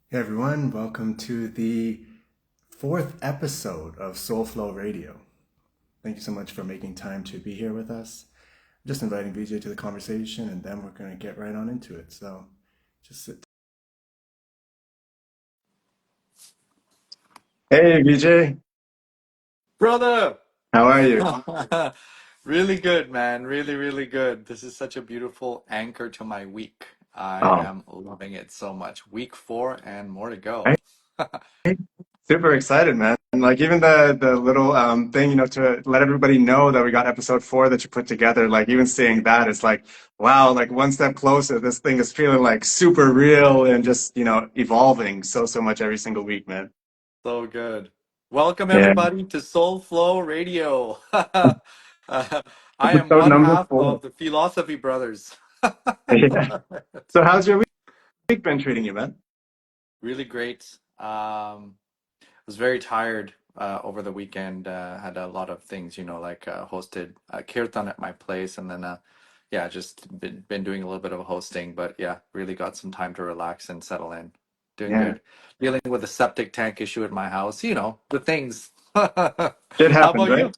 Hey everyone, welcome to the fourth episode of Soul Flow Radio. Thank you so much for making time to be here with us. I'm just inviting VJ to the conversation and then we're going to get right on into it. So just sit. Hey VJ, Brother! how are you? Really good, man. Really, really good. This is such a beautiful anchor to my week. I Oh, am loving it so much. Week 4 and more to go. right. Super excited, man. Like even the little thing, to let everybody know that we got episode 4 that you put together, like even seeing that, it's like, wow, like one step closer. This thing is feeling like super real and just, evolving so much every single week, man. So good. Welcome, Yeah. everybody, to Soul Flow Radio. I am Episode one number half 4. of the Feel-Osophy Brothers. Yeah. So how's your week been treating you, man? Really great. Was very tired over the weekend. Had a lot of things, like hosted kirtan at my place, and then yeah, just been doing a little bit of hosting. But yeah, really got some time to relax and settle in. Doing Yeah. good. Dealing with a septic tank issue at my house. The things. How Shit happens, about right? you?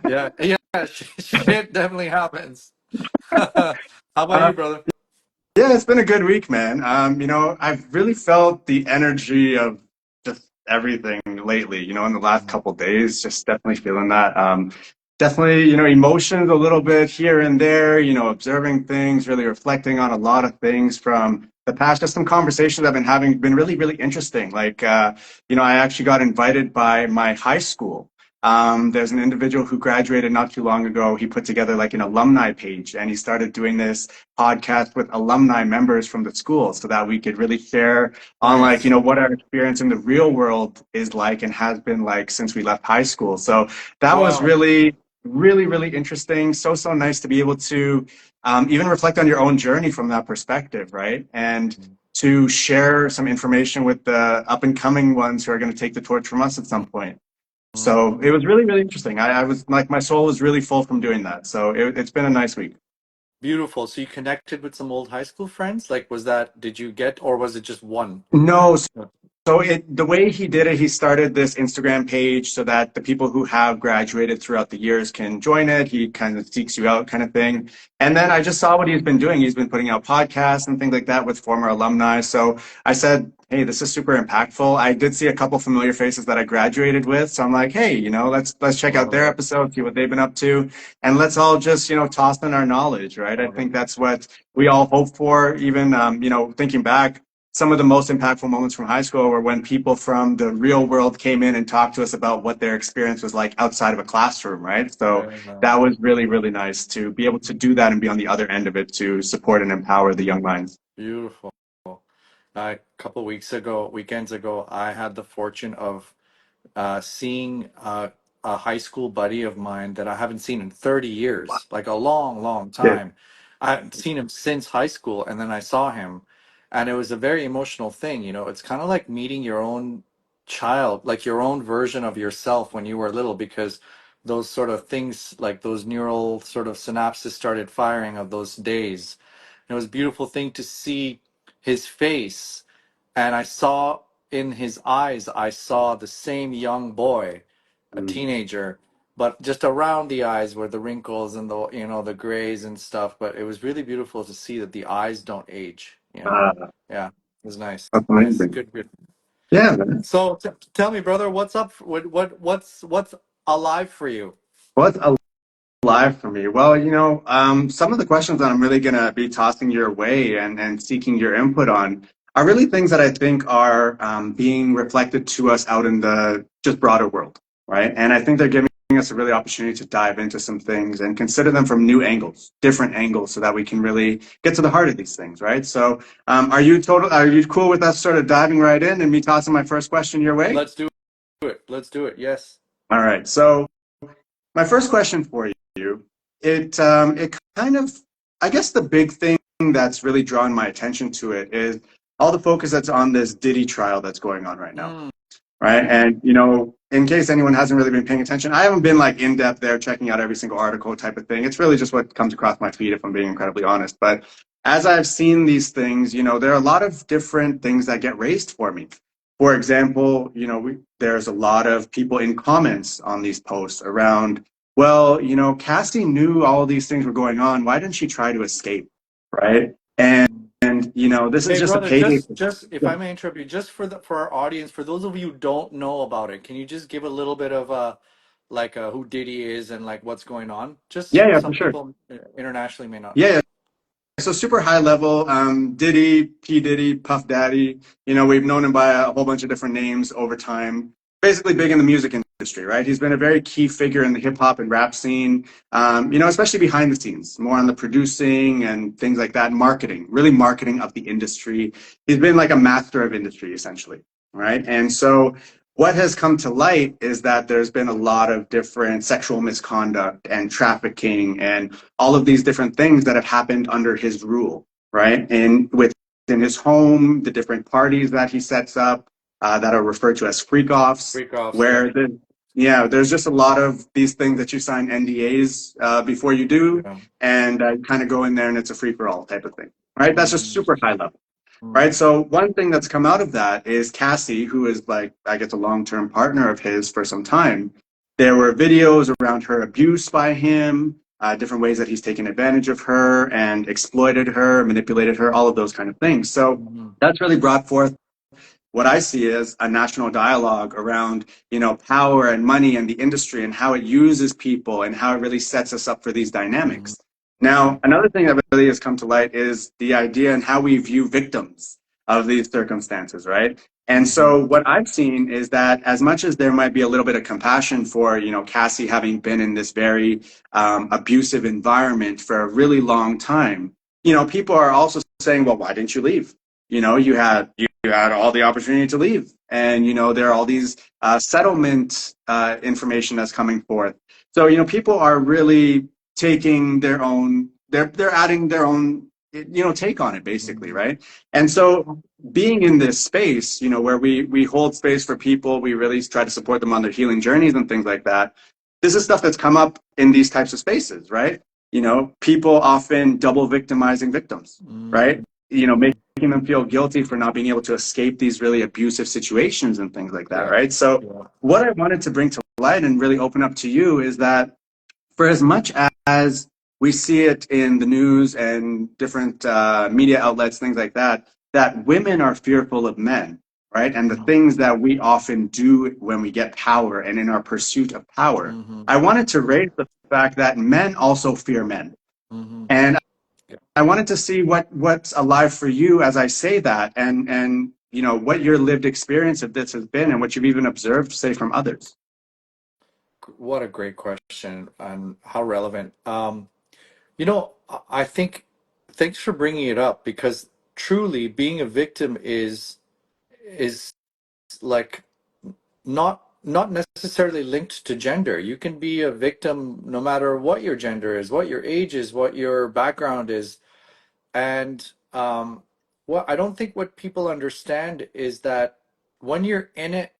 Yeah, yeah, shit definitely happens. How about Uh, you, brother? yeah, it's been a good week, man. I've really felt the energy of just everything lately, in the last couple days, just definitely feeling that. Definitely, emotions a little bit here and there, observing things, really reflecting on a lot of things from the past. Just some conversations I've been having been really, really interesting. Like, I actually got invited by my high school. There's an individual who graduated not too long ago. He put together like an alumni page and he started doing this podcast with alumni members from the school so that we could really share on like, Nice. what our experience in the real world is like and has been like since we left high school. So that was Wow. really, really, really interesting. So nice to be able to even reflect on your own journey from that perspective, right? And to share some information with the up and coming ones who are going to take the torch from us at some point. So it Mm. was really, really interesting. I was like, my soul was really full from doing that. So it's been a nice week. Beautiful. So you connected with some old high school friends? Like, did you get, or was it just one? No, Yeah. so the way he did it, he started this Instagram page so that the people who have graduated throughout the years can join it. He kind of seeks you out kind of thing. And then I just saw what he's been doing. He's been putting out podcasts and things like that with former alumni. So I said, hey, this is super impactful. I did see a couple familiar faces that I graduated with. So I'm like, hey, let's check out their Oh, episode, see what they've been up to, and let's all just, toss in our knowledge, right? I oh, think that's what we all hope for. Even, thinking back, some of the most impactful moments from high school were when people from the real world came in and talked to us about what their experience was like outside of a classroom, right? So yeah. that was really, really nice to be able to do that and be on the other end of it to support and empower the young minds. Beautiful. A couple weekends ago, I had the fortune of seeing a high school buddy of mine that I haven't seen in 30 years, like a long, long Yeah. time. I haven't seen him since high school, and then I saw him, and it was a very emotional thing. It's kind of like meeting your own child, like your own version of yourself when you were little, because those sort of things, like those neural sort of synapses started firing of those days. And it was a beautiful thing to see his face, and I saw in his eyes, I saw the same young boy, a Mm. teenager, but just around the eyes were the wrinkles and the grays and stuff. But it was really beautiful to see that the eyes don't age. Uh, Yeah, it was nice. that's Nice. amazing. Good, good. Yeah, man. So tell me, brother, what's up? What's alive for you? What's alive for me? Well, some of the questions that I'm really going to be tossing your way and seeking your input on are really things that I think are being reflected to us out in the just broader world, right? And I think they're giving us a really opportunity to dive into some things and consider them from new angles, different angles, so that we can really get to the heart of these things, right? So, are you cool with us sort of diving right in and me tossing my first question your way? Let's do it. Let's do it. Yes. All right. So, my first question for you, it kind of, I guess the big thing that's really drawn my attention to it is all the focus that's on this Diddy trial that's going on right now, Mm, right? And in case anyone hasn't really been paying attention, I haven't been like in depth there checking out every single article type of thing. It's really just what comes across my feed, if I'm being incredibly honest. But as I've seen these things, there are a lot of different things that get raised for me. For example, there's a lot of people in comments on these posts around, well, Cassie knew all these things were going on. Why didn't she try to escape? Right. And this is Hey, just a brother, payday. just if I may interrupt you, just for our audience, for those of you who don't know about it, can you just give a little bit of like who Diddy is and like what's going on? Just Yeah, yeah, for some sure. people internationally may not Yeah, know. yeah. So super high level, Diddy, P Diddy, Puff Daddy. We've known him by a whole bunch of different names over time. Basically, big in the music industry, right? He's been a very key figure in the hip hop and rap scene. Especially behind the scenes, more on the producing and things like that, marketing, really marketing of the industry. He's been like a master of industry, essentially, right? And so what has come to light is that there's been a lot of different sexual misconduct and trafficking and all of these different things that have happened under his rule, right? And within his home, the different parties that he sets up that are referred to as freak offs, Freak offs, yeah. where there's just a lot of these things that you sign NDAs before you do, Yeah. and kind of go in there and it's a free for all type of thing, right? That's just Mm-hmm. super high level. Right. Mm-hmm. So one thing that's come out of that is Cassie, who is like, I guess, a long-term partner of his for some time. There were videos around her abuse by him, different ways that he's taken advantage of her and exploited her, manipulated her, all of those kind of things. So Mm-hmm. that's really brought forth what I see as a national dialogue around, power and money and the industry and how it uses people and how it really sets us up for these Mm-hmm. dynamics. Yeah. Now, another thing that really has come to light is the idea and how we view victims of these circumstances, right? And Mm-hmm. so what I've seen is that as much as there might be a little bit of compassion for, Cassie having been in this very abusive environment for a really long time, people are also saying, well, why didn't you leave? You had all the opportunity to leave, and there are all these settlement information that's coming forth. So people are really taking their own. They're adding their own take on it, basically, Mm-hmm. right? And so being in this space, where we hold space for people, we really try to support them on their healing journeys and things like that. This is stuff that's come up in these types of spaces, right? People often double victimizing victims, right? Mm-hmm. Making them feel guilty for not being able to escape these really abusive situations and things like that, Yeah. right? So Yeah. what I wanted to bring to light and really open up to you is that for as much as we see it in the news and different media outlets, things like that, that women are fearful of men, right? And the things that we often do when we get power and in our pursuit of power. Mm-hmm. I wanted to raise the fact that men also fear men. Mm-hmm. And Yeah. I wanted to see what's alive for you as I say that, and what your lived experience of this has been, and what you've even observed, say, from others. What a great question and how relevant. I think thanks for bringing it up because truly being a victim is like not necessarily linked to gender. You can be a victim no matter what your gender is, what your age is, what your background is. And what I don't think what people understand is that when you're in it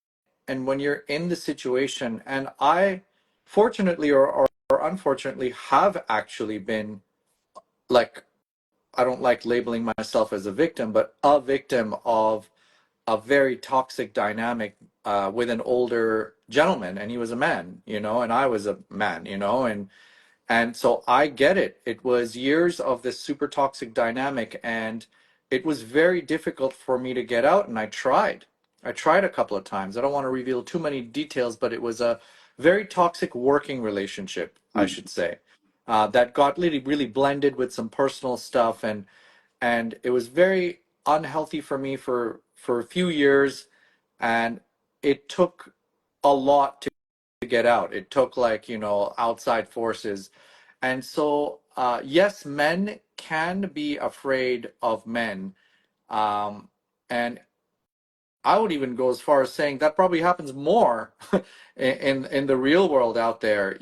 and when you're in the situation, and I fortunately or unfortunately have actually been like I don't like labeling myself as a victim, but a victim of a very toxic dynamic with an older gentleman, and he was a man, and I was a man, and so I get it. It was years of this super toxic dynamic, and it was very difficult for me to get out. And I tried. I tried a couple of times. I don't want to reveal too many details, but it was a very toxic working relationship, I Mm, should say, that got really blended with some personal stuff, and it was very unhealthy for me for a few years, and it took a lot to get out. It took like outside forces, and so yes, men can be afraid of men, and I would even go as far as saying that probably happens more in the real world out there,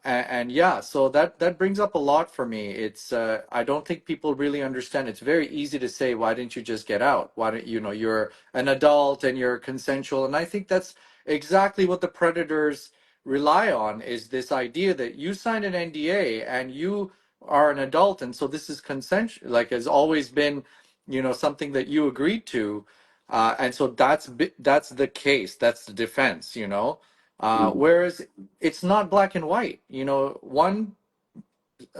and yeah, so that brings up a lot for me. It's I don't think people really understand. It's very easy to say, why didn't you just get out? Why don't you're an adult and you're consensual, and I think that's exactly what the predators rely on is this idea that you signed an NDA and you are an adult, and so this is consensual, like has always been, you know, something that you agreed to, and so that's the case, that's the defense, you know. Whereas it's not black and white, you know.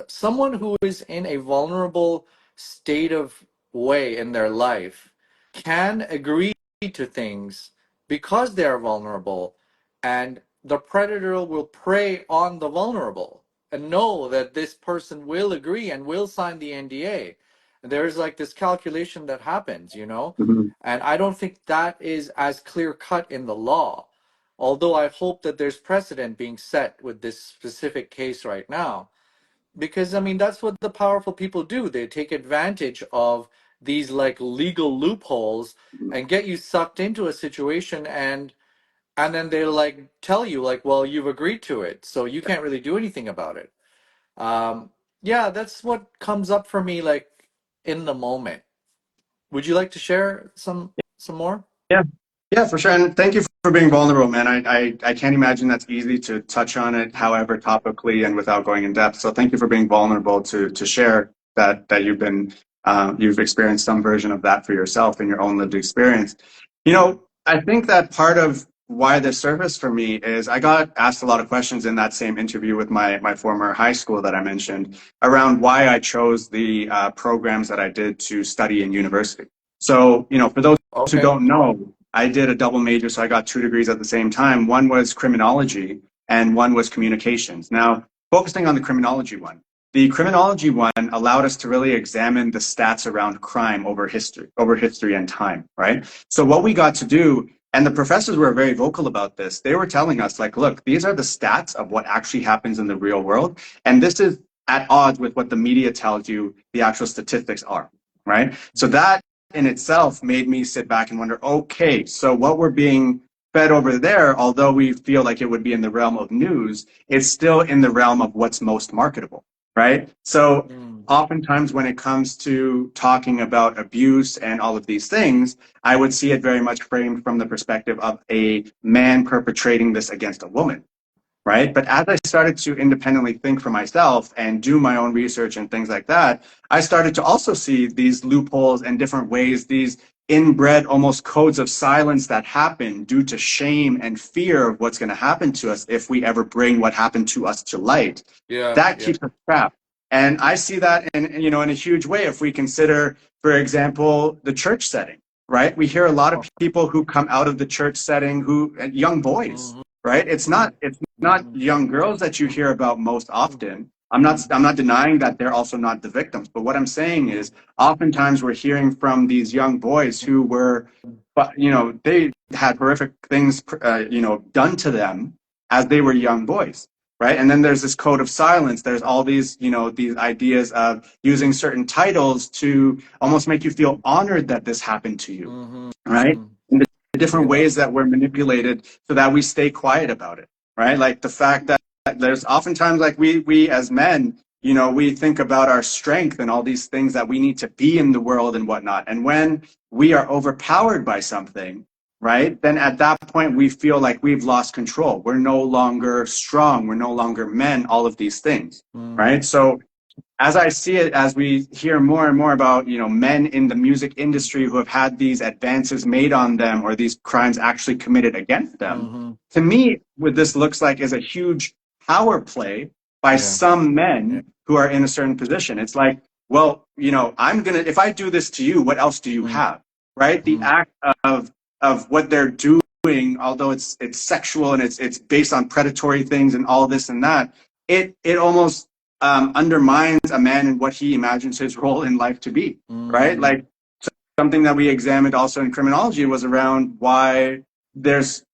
Someone who is in a vulnerable state of way in their life can agree to things because they are vulnerable, and the predator will prey on the vulnerable and know that this person will agree and will sign the NDA. There's like this calculation that happens, you know, Mhm. and I don't think that is as clear cut in the law. Although I hope that there's precedent being set with this specific case right now, because I mean that's what the powerful people do. They take advantage of these like legal loopholes and get you sucked into a situation, and then they like tell you like, well, you've agreed to it, so you can't really do anything about it. um yeah, that's what comes up for me like in the moment. Would you like to share some more? Yeah. Yeah, for sure. And thank you for being vulnerable, man. I can't imagine that's easy to touch on it, however, topically and without going in depth. So thank you for being vulnerable to share that you've experienced some version of that for yourself in your own lived experience. You know, I think that part of why this surfaced for me is I got asked a lot of questions in that same interview with my former high school that I mentioned around why I chose the programs that I did to study in university. So, you know, for those who Okay. don't know, I did a double major, so I got 2 degrees at the same time. One was criminology and one was communications. Now, focusing on the criminology one allowed us to really examine the stats around crime over history and time, right? So what we got to do, and the professors were very vocal about this, they were telling us, like, look, these are the stats of what actually happens in the real world, and this is at odds with what the media tells you the actual statistics are, right? So that in itself made me sit back and wonder, okay, so what we're being fed over there, although we feel like it would be in the realm of news, it's still in the realm of what's most marketable, right? So Mm. oftentimes when it comes to talking about abuse and all of these things, I would see it very much framed from the perspective of a man perpetrating this against a woman, right? But as I started to independently think for myself and do my own research and things like that, I started to also see these loopholes and different ways, these inbred almost codes of silence that happen due to shame and fear of what's going to happen to us if we ever bring what happened to us to light. Yeah, That yeah. keeps us trapped. And I see that in a huge way if we consider, for example, the church setting, right? We hear a lot of people who come out of the church setting who young boys, Mhm. right? It's not Mhm. young girls that you hear about most often. I'm not denying that they're also not the victims, but what I'm saying is oftentimes we're hearing from these young boys who were, but they had horrific things done to them as they were young boys, right? And then there's this code of silence. There's all these ideas of using certain titles to almost make you feel honored that this happened to you, Mhm. right? And the different Yeah. ways that we're manipulated so that we stay quiet about it, right? Like the fact that there's oftentimes like we as men, we think about our strength and all these things that we need to be in the world and whatnot. And when we are overpowered by something, right, then at that point we feel like we've lost control. We're no longer strong. We're no longer men, all of these things, Mm. right? So as I see it, as we hear more and more about, men in the music industry who have had these advances made on them or these crimes actually committed against them, Mhm. to me, what this looks like is a huge power play by Yeah. some Yeah. men who are in a certain position. It's like, well, if I do this to you, what else do you Mm. have, right? The Mm. act of what they're doing, although it's sexual and it's based on predatory things and all this and that, it almost undermines a man and what he imagines his role in life to be, right? Mm. Like something that we examined also in criminology was around why there's,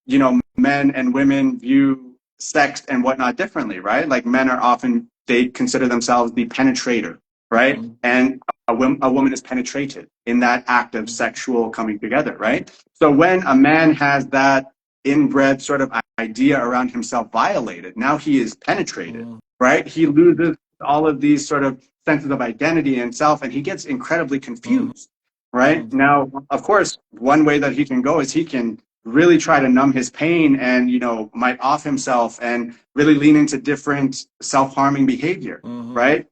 men and women view sex and whatnot differently, right? Like men are often, they consider themselves the penetrator, right? Mm. And a woman is penetrated in that act of sexual coming together, right? So when a man has that inbred sort of idea around himself violated, now he is penetrated, Mm. right? He loses all of these sort of senses of identity in himself and he gets incredibly Mm. confused, right? Mm. Now, of course, one way that he can go is he can really try to numb his pain and, might off himself and really lean into different self-harming behavior, Mhm. right?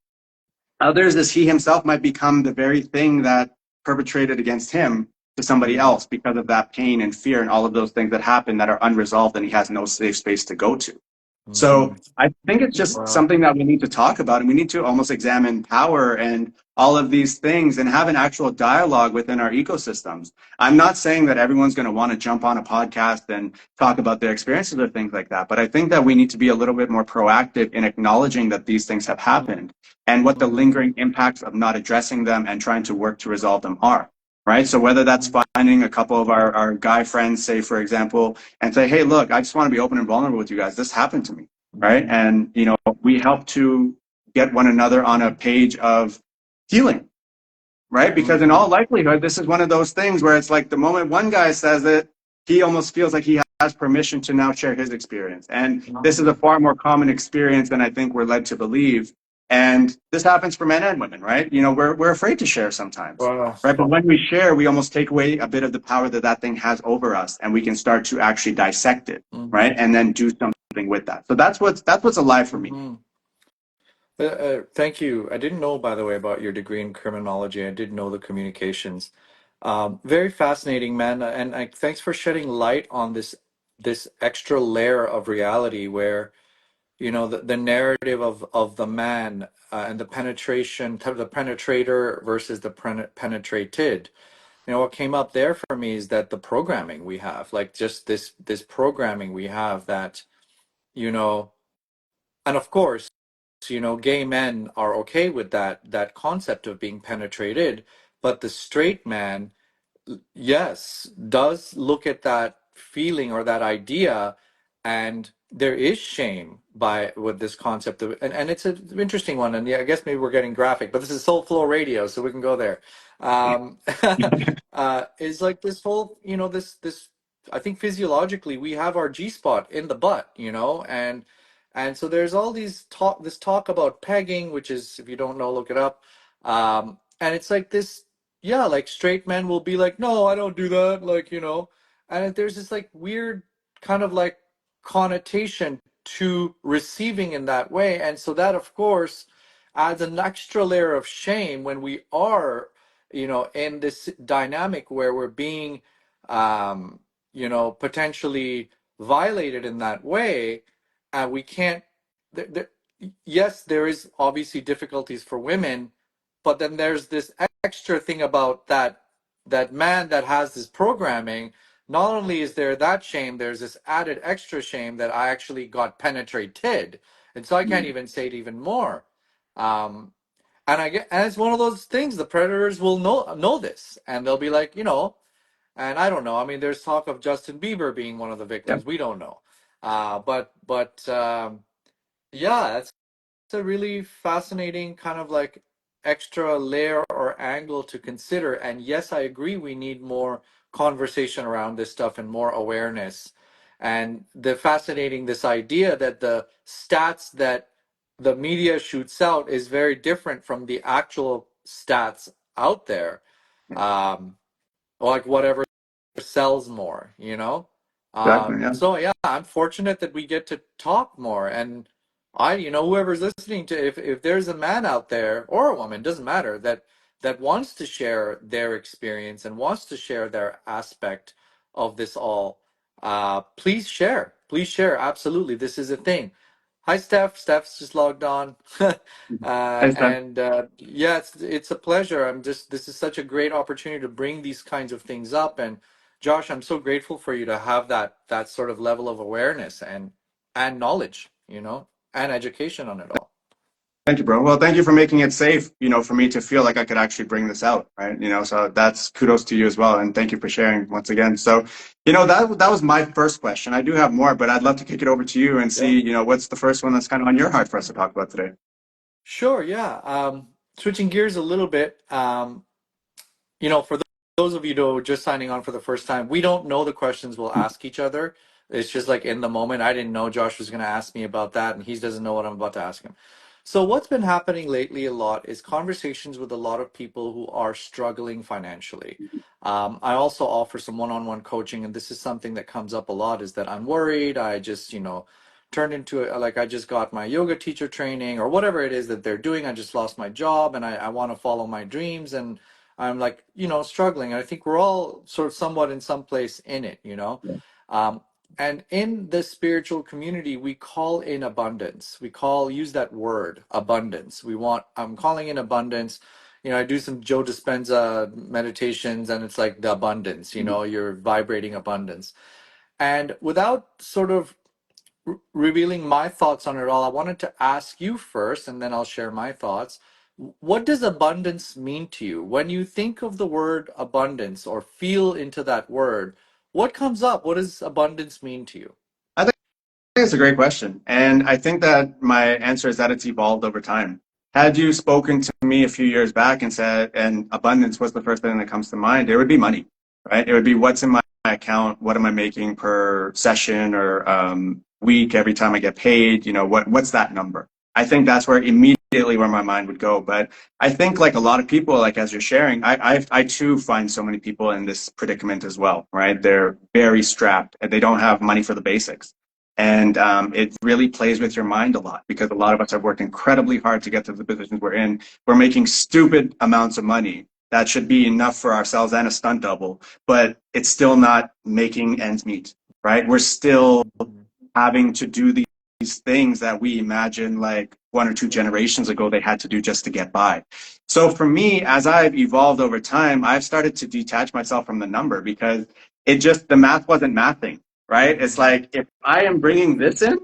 Others is he himself might become the very thing that perpetrated against him to somebody Mm, else because of that pain and fear and all of those things that happen that are unresolved and he has no safe space to go to. So mm, I think it's just wow. something that we need to talk about, and we need to almost examine power and all of these things and have an actual dialogue within our ecosystems. I'm not saying that everyone's going to want to jump on a podcast and talk about their experiences or things like that, but I think that we need to be a little bit more proactive in acknowledging that these things have Mm, happened and what the mm, lingering impacts of not addressing them and trying to work to resolve them are. Right. So whether that's mm, finding a couple of our guy friends, say, for example, and say, hey, look, I just want to be open and vulnerable with you guys. This happened to me. Right. mm, And, we help to get one another on a page of healing. Right. Because in mm, all likelihood, this is one of those things where it's like the moment one guy says it, he almost feels like he has permission to now share his experience. And this is a mm. far more common experience than I think we're led to believe. And this happens for men and women, right? We're afraid to share sometimes. Wow. Right. But when we share, we almost take away a bit of the power that that thing has over us, and we can start to actually dissect it. Right. Mm, And then do something with that. So that's what's alive for me. mm. Thank you. I didn't know, by the way, about your degree in criminology. I did know the communications. Very fascinating, man. And thanks for shedding light on this extra layer of reality where, the narrative of the man and the penetration, the penetrator versus the penetrated. What came up there for me is that the programming we have, like just this programming we have that, you know, and of course, gay men are okay with that concept of being penetrated, but the straight man, yes, does look at that feeling or that idea, and there is shame by with this concept of, and it's an interesting one, and yeah, I guess maybe we're getting graphic, but this is Soul Flow Radio, so we can go there. Um, is like this whole, this I think physiologically we have our G spot in the butt, and so there's all this talk about pegging, which is, if you don't know, look it up. And it's like this, yeah, like straight men will be like, no, I don't do that, like, and there's this like weird kind of like connotation to receiving in that way. And so that, of course, adds an extra layer of shame when we are, in this dynamic where we're being, potentially violated in that way. We can't, there, there, yes, there is obviously difficulties for women, but then there's this extra thing about that man that has this programming. Not only is there that shame, there's this added extra shame that I actually got penetrated, and so I can't even say it even more. Um, and it's one of those things. The predators will know this, and they'll be like, and I don't know. I mean, there's talk of Justin Bieber being one of the Yep. victims. We don't know, but yeah, it's a really fascinating kind of like extra layer or angle to consider. And yes, I agree, we need more conversation around this stuff and more awareness. And the fascinating this idea that the stats that the media shoots out is very different from the actual stats out there. Um, like whatever sells more, Exactly. Yeah. so yeah, I'm fortunate that we get to talk more. And whoever's listening, to if there's a man out there or a woman, doesn't matter, that wants to share their experience and wants to share their aspect of this all, please share, absolutely, this is a thing. Hi, Steph's just logged on. Thanks, Dan. And yeah, it's a pleasure. This is such a great opportunity to bring these kinds of things up. And Josh, I'm so grateful for you to have that sort of level of awareness and knowledge, and education on it all. Thank you, bro. Well, thank you for making it safe, for me to feel like I could actually bring this out, right? So that's kudos to you as well. And thank you for sharing once again. So, that was my first question. I do have more, but I'd love to kick it over to you and Yeah. see, what's the first one that's kind of on your heart for us to talk about today. Sure, yeah. Switching gears a little bit, for those of you who are just signing on for the first time, we don't know the questions we'll ask each other. It's just like in the moment. I didn't know Josh was going to ask me about that, and he doesn't know what I'm about to ask him. So, what's been happening lately a lot is conversations with a lot of people who are struggling financially. I also offer some one-on-one coaching, and this is something that comes up a lot: is that I'm worried. I just, turned into like I just got my yoga teacher training or whatever it is that they're doing. I just lost my job and I want to follow my dreams and I'm like, struggling. I think we're all sort of somewhat in some place in it, you know. Um, and in the spiritual community, we call in abundance. Use that word, abundance. I'm calling in abundance. I do some Joe Dispenza meditations and it's like the abundance, you're vibrating abundance. And without sort of revealing my thoughts on it all, I wanted to ask you first, and then I'll share my thoughts. What does abundance mean to you? When you think of the word abundance or feel into that word, what comes up? What does abundance mean to you? I think it's a great question. And I think that my answer is that it's evolved over time. Had you spoken to me a few years back and said, and abundance was the first thing that comes to mind, it would be money, right? It would be what's in my account, what am I making per session or week every time I get paid, what's that number? I think that's where immediately where my mind would go. But I think like a lot of people, like as you're sharing, I too find so many people in this predicament as well, right? They're very strapped and they don't have money for the basics. And it really plays with your mind a lot because a lot of us have worked incredibly hard to get to the positions we're in. We're making stupid amounts of money that should be enough for ourselves and a stunt double, but it's still not making ends meet, right? We're still Mhm. having to do these things that we imagine like one or two generations ago they had to do just to get by. So for me, as I've evolved over time, I've started to detach myself from the number because the math wasn't mathing, right? It's Mhm. like, if I am bringing this in,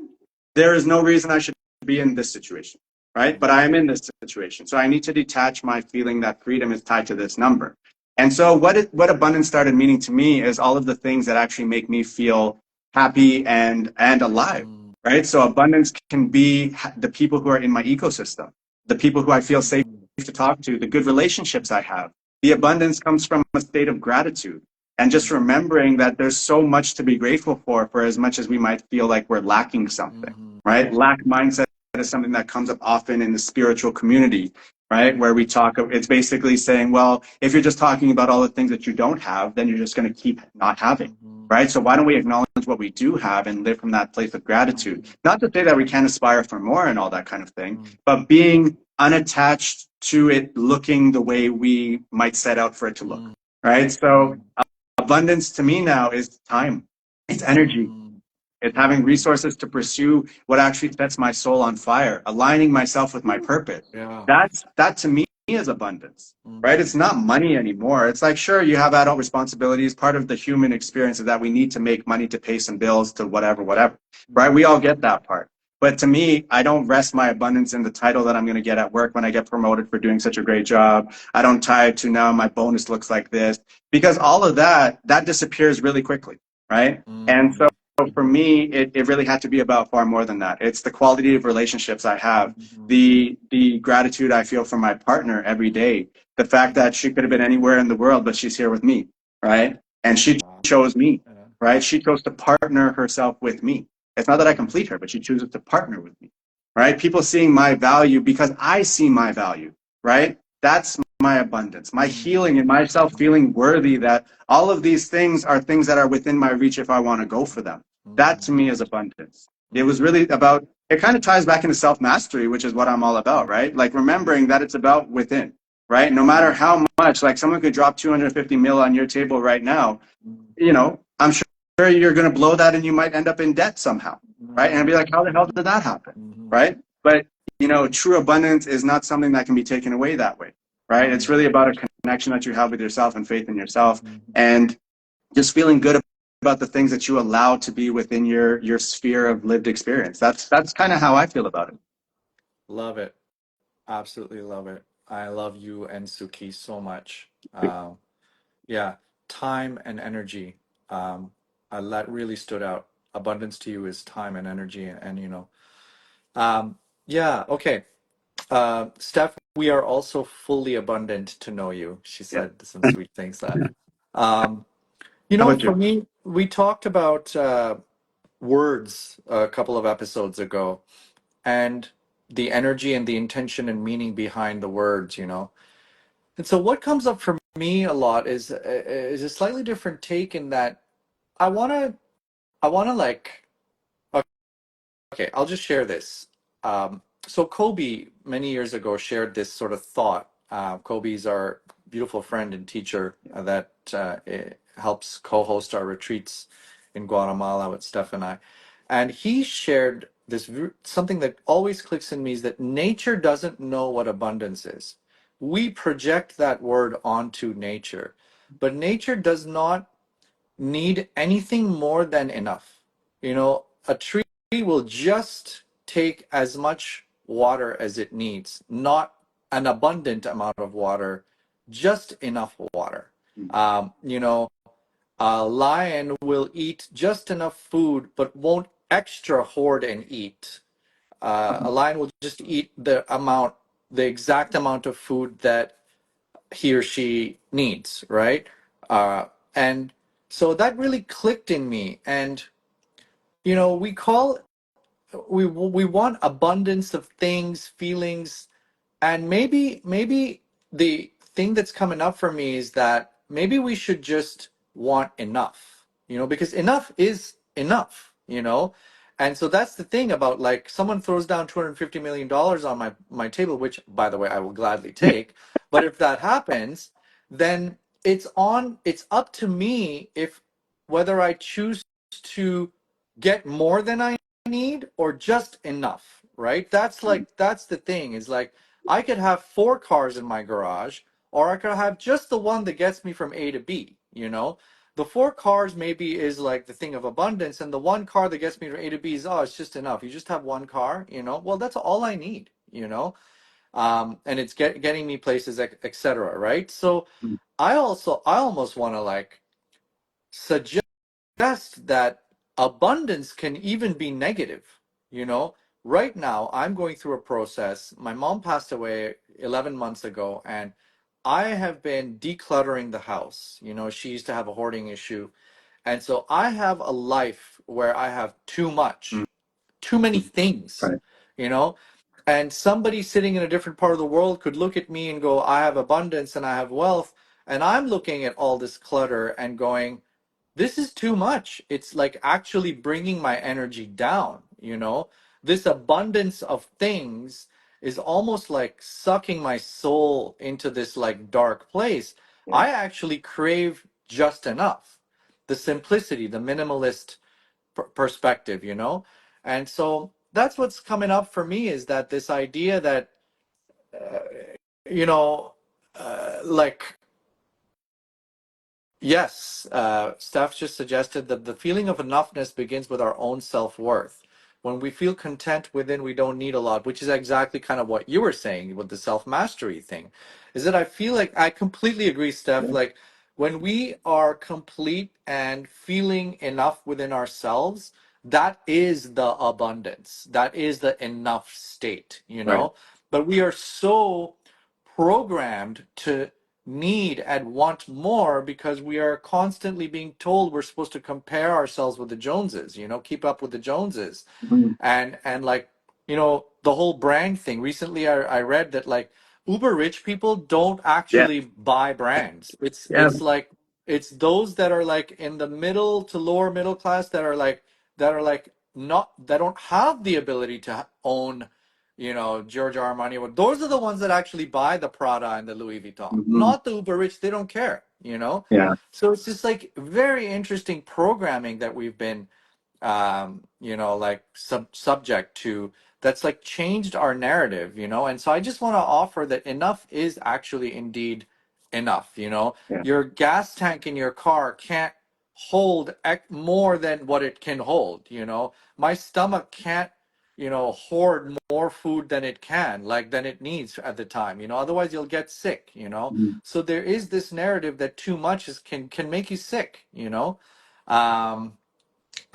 there is no reason I should be in this situation, right? But I am in this situation. So I need to detach my feeling that freedom is tied to this number. And so what abundance started meaning to me is all of the things that actually make me feel happy and alive, Mhm. right? So abundance can be the people who are in my ecosystem, the people who I feel safe Mhm. to talk to, the good relationships I have. The abundance comes from a state of gratitude and just remembering that there's so much to be grateful for as much as we might feel like we're lacking something, Mhm. right? Lack mindset is something that comes up often in the spiritual community, right? Where we talk, it's basically saying, well, if you're just talking about all the things that you don't have, then you're just going to keep not having, Mhm. right? So why don't we acknowledge what we do have and live from that place of gratitude? Mhm. Not to say that we can't aspire for more and all that kind of thing, Mhm. but being unattached to it looking the way we might set out for it to look, right? So Mhm. abundance to me now is time, it's energy, Mhm. it's having Mhm. resources to pursue what actually sets my soul on fire, aligning myself with my purpose. Yeah. That to me is abundance, right? It's Mhm. not money anymore. It's like, sure, you have adult responsibilities. Part of the human experience is that we need to make money to pay some bills to whatever, right? We Mhm. all get that part. But to me, I don't rest my abundance in the title that I'm going to get at work when I get promoted for doing such a great job. I don't tie it to now my bonus looks like this because all of that disappears really quickly, right? And so Mhm. for me, it really had to be about far more than that. It's the quality of relationships I have, Mhm. the gratitude I feel for my partner every day, the fact that she could have been anywhere in the world, but she's here with me, right? And she Wow. chose me, Yeah. right? She chose to partner herself with me. It's not that I Mhm. complete her, but she chooses to partner with me, right? People seeing my value because I see my value, right? That's my abundance, my Mhm. healing and myself feeling worthy that all of these things are things that are within my reach if I want to go for them. That to Mhm. me is abundance. It was Mhm. really about, it kind of ties back into self mastery, which is what I'm all about, right? Like remembering that it's about within, right? No matter Mhm. how much, like someone could drop 250 mil on your table right now, I'm sure you're going to blow that and you might end up in debt somehow, right? And be Mhm. like, how the hell did that happen, Mhm. right? But, true abundance is not something that can be taken away that way, right? It's really Mhm. about a connection that you have with yourself and faith in yourself Mhm. and just feeling good about the things that you allow to be within your sphere of lived experience. That's kind of how I feel about it. Love it. Absolutely love it. I love you and Suki so much. Yeah, time and energy. Um, that really stood out. Abundance to you is time and energy, um, yeah. Okay. Steph, we are also fully abundant to know you. She Yeah. said some sweet things that. Um, How about for you? me, we talked about words a couple of episodes ago, and the energy and the intention and meaning behind the words. And so what comes up for me a lot is a slightly different take in that I want to like okay, I'll just share this. So Kobe many years ago shared this sort of thought. Kobe's our beautiful friend and teacher that helps co-host our retreats in Guatemala with Steph and I. And he shared this something that always clicks in me is that nature doesn't know what abundance is. We project that word onto nature, but nature does not need anything more than enough. You know, a tree will just take as much water as it needs, not an abundant amount of water, just enough water. You know, a lion will eat just enough food, but won't extra hoard and eat. A lion will just eat the exact amount of food that he or she needs, right? Uh, and so that really clicked in me. And you know, we want abundance of things, feelings, and maybe the thing that's coming up for me is that maybe we should just want enough, you know, because enough is enough, you know. And so that's the thing about like someone throws down $250 million on my table, which by the way I will gladly take. But if that happens, then it's up to me if whether I choose to get more than I need or just enough, right? That's the thing is like I could have four cars in my garage, or I could have just the one that gets me from A to B, you know? The four cars maybe is like the thing of abundance, and the one car that gets me from A to B is, oh, it's just enough. You just have one car, you know? Well, that's all I need, you know? And it's getting me places, etc., right? So I almost want to like suggest that abundance can even be negative. You know, right now I'm going through a process. My mom passed away 11 months ago, and I have been decluttering the house. You know, she used to have a hoarding issue. And so I have a life where I have too much, too many things, Right. you know. And somebody sitting in a different part of the world could look at me and go, I have abundance and I have wealth. And I'm looking at all this clutter and going, this is too much. It's like actually bringing my energy down, you know? This abundance of things is almost like sucking my soul into this like dark place. Yeah. I actually crave just enough. The simplicity, the minimalist perspective, you know? And so that's what's coming up for me is that this idea that, uh, you know, like yes, Steph just suggested that the feeling of enoughness begins with our own self-worth. When we feel content within, we don't need a lot, which is exactly kind of what you were saying with the self-mastery thing. Is that I feel like I completely agree, Steph. Yeah. Like when we are complete and feeling enough within ourselves, that is the abundance. That is the enough state, you Right. know? But we are so programmed to need and want more because we are constantly being told we're supposed to compare ourselves with the Joneses, you know, keep up with the Joneses. Mhm. And like, you know, the whole brand thing. Recently I read that like uber rich people don't Yeah. actually buy brands. Yeah. It's like it's those that are like in the middle to lower middle class that are like not that don't have the ability to own, you know, Giorgio Armani. Those are the ones that actually buy the Prada and the Louis Vuitton, Mhm. not the uber rich. They don't care, you know? Yeah. So it's just like very interesting programming that we've been, you know, like subject to that's like changed our narrative, you know? And so I just want to offer that enough is actually indeed enough, you know? Yeah. Your gas tank in your car can't hold more than what it can hold, you know? My stomach can't, you know, hoard more food than it can, like than it needs at the time, you know, otherwise you'll get sick, you know. Mhm. So there is this narrative that too much is can make you sick, you know. um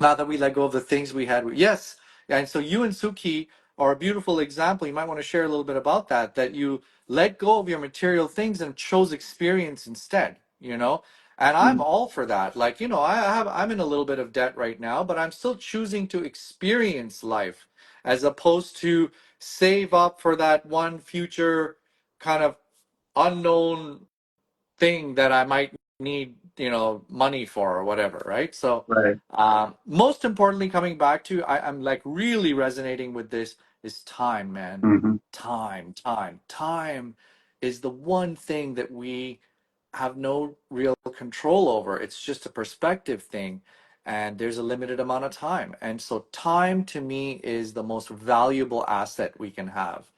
Now that we let go of the things we had, yes. And so you and Suki are a beautiful example. You might want to share a little bit about that, that you let go of your material things and chose experience instead, you know. And I'm Mhm. all for that. Like, you know, I'm in a little bit of debt right now, but I'm still choosing to experience life as opposed to save up for that one future kind of unknown thing that I might need money for or whatever, right? So Right. most importantly, coming back to, I'm like really resonating with this, is time, man. Hmm. Time is the one thing that we have no real control over. It's just a perspective thing, and there's a limited amount of time. And so time to me is the most valuable asset we can have.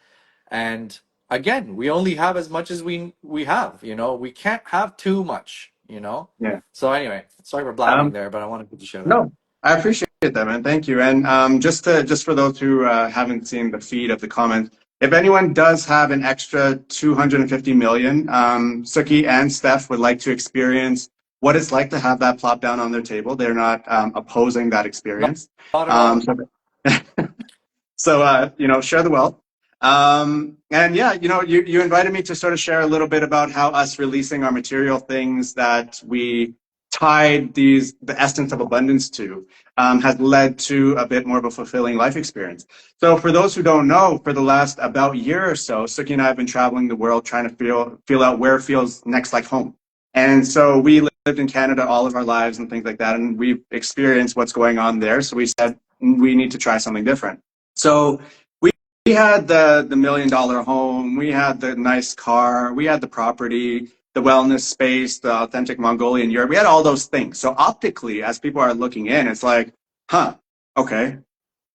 And again, we only have as much as we have, we can't have too much. Yeah. So anyway, sorry for blabbing Um, there, but I wanted to share that. no, I appreciate that, man. Thank you. And just for those who haven't seen the feed of the comments, if anyone does have an extra 250 million, Suki and Steph would like to experience what it's like to have that plop down on their table. They're not opposing that Not, experience. not at all. So So, share the wealth. And yeah, you invited me to sort of share a little bit about how us releasing our material things that we tied the essence of abundance to has led to a bit more of a fulfilling life experience. So for those who don't know, for the last about year or so, Suki and I have been traveling the world trying to feel out where feels next like home. And so we lived in Canada all of our lives and things like that, and we've experienced what's going on there. So we said we need to try something different. So we had the $1 million home, we had the nice car, we had the property, the wellness space, the authentic Mongolian yurt. We had all those things. So optically, as people are looking in, it's like, huh, okay.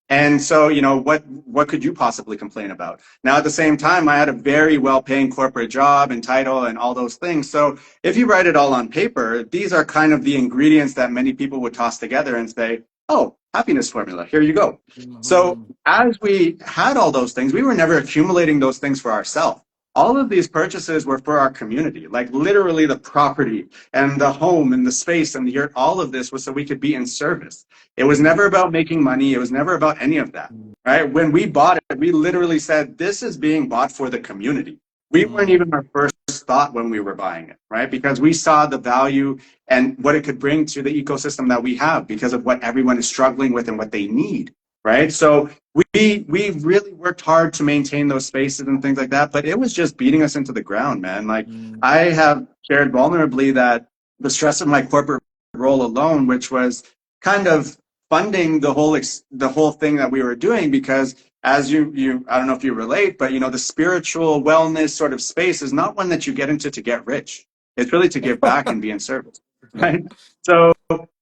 And so, what could you possibly complain about? Now, at the same time, I had a very well-paying corporate job and title and all those things. So if you write it all on paper, these are kind of the ingredients that many people would toss together and say, oh, happiness formula, here you go. So Mhm. as we had all those things, we were never accumulating those things for ourselves. All of these purchases were for our community, like literally the property and the home and the space and the yurt. All of this was so we could be in service. It was never about making money. It was never about any of that, right? When we bought it, we literally said, this is being bought for the community. We weren't Mhm. even our first thought when we were buying it, right? Because we saw the value and what it could bring to the ecosystem that we have because of what everyone is struggling with and what they need, right? So we really worked hard to maintain those spaces and things like that, but it was just beating us into the ground, man. Like Mhm. I have shared vulnerably that the stress of my corporate role alone, which was kind of funding the whole thing that we were doing, because as you I don't know if you relate, but the spiritual wellness sort of space is not one that you get into to get rich. It's really to give back and be in service, right? So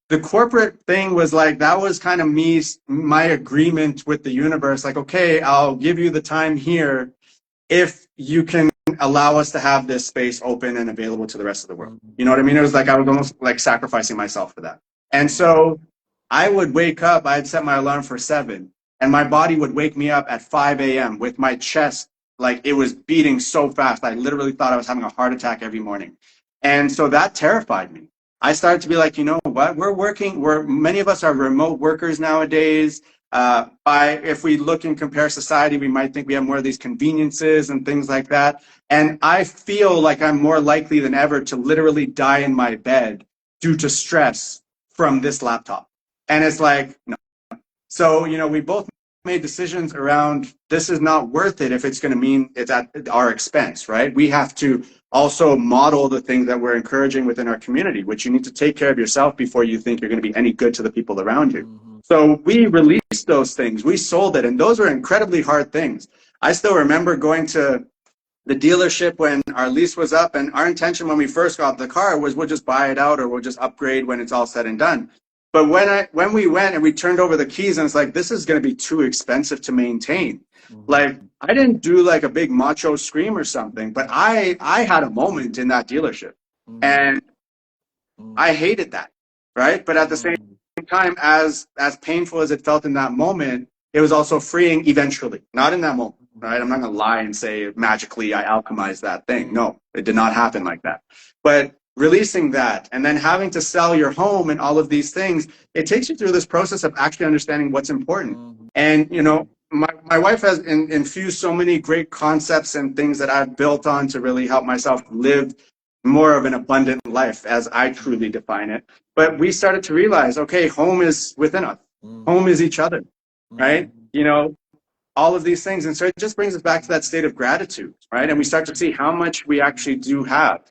the corporate thing was like, that was kind of my agreement with the universe, like, okay, I'll give you the time here if you can allow us to have this space open and available to the rest of the world. You know what I mean? It was like I was almost like sacrificing myself for that. And Mhm. so I would wake up, I'd set my alarm for 7, and my body would wake me up at 5 a.m. with my chest like it was beating so fast. I literally thought I was having a heart attack every morning. And so that terrified me. I started to be like, you know what? Many of us are remote workers nowadays. If we look and compare society, we might think we have more of these conveniences and things like that. And I feel like I'm more likely than ever to literally die in my bed due to stress from this laptop. And it's like, no. So, we both made decisions around this is not worth it if it's going to mean it's at our expense, right? We have to also model the things that we're encouraging within our community, which you need to take care of yourself before you think you're going to be any good to the people around you. Mhm. So we released those things, we sold it, and those were incredibly hard things. I still remember going to the dealership when our lease was up, and our intention when we first got the car was we'll just buy it out or we'll just upgrade when it's all said and done. But when we went and we turned over the keys, and it's like, this is going to be too expensive to maintain. Like Mhm. I didn't do like a big macho scream or something, but I had a moment in that dealership, Mhm. and Mhm. I hated that, right? But at the same Mhm. time, as painful as it felt in that moment, it was also freeing eventually. Not in that moment, right? I'm not gonna lie and say magically I alchemized that thing. Mhm. No, it did not happen like that. But releasing that and then having to sell your home and all of these things, it takes you through this process of actually understanding what's important. Mhm. And my wife has infused so many great concepts and things that I've built on to really help myself live more of an abundant life as I truly define it. But we started to realize, okay, home is within us. Home Mhm. is each other, right? Mhm. All of these things. And so it just brings us back to that state of gratitude, right? And we start to see how much we actually do have.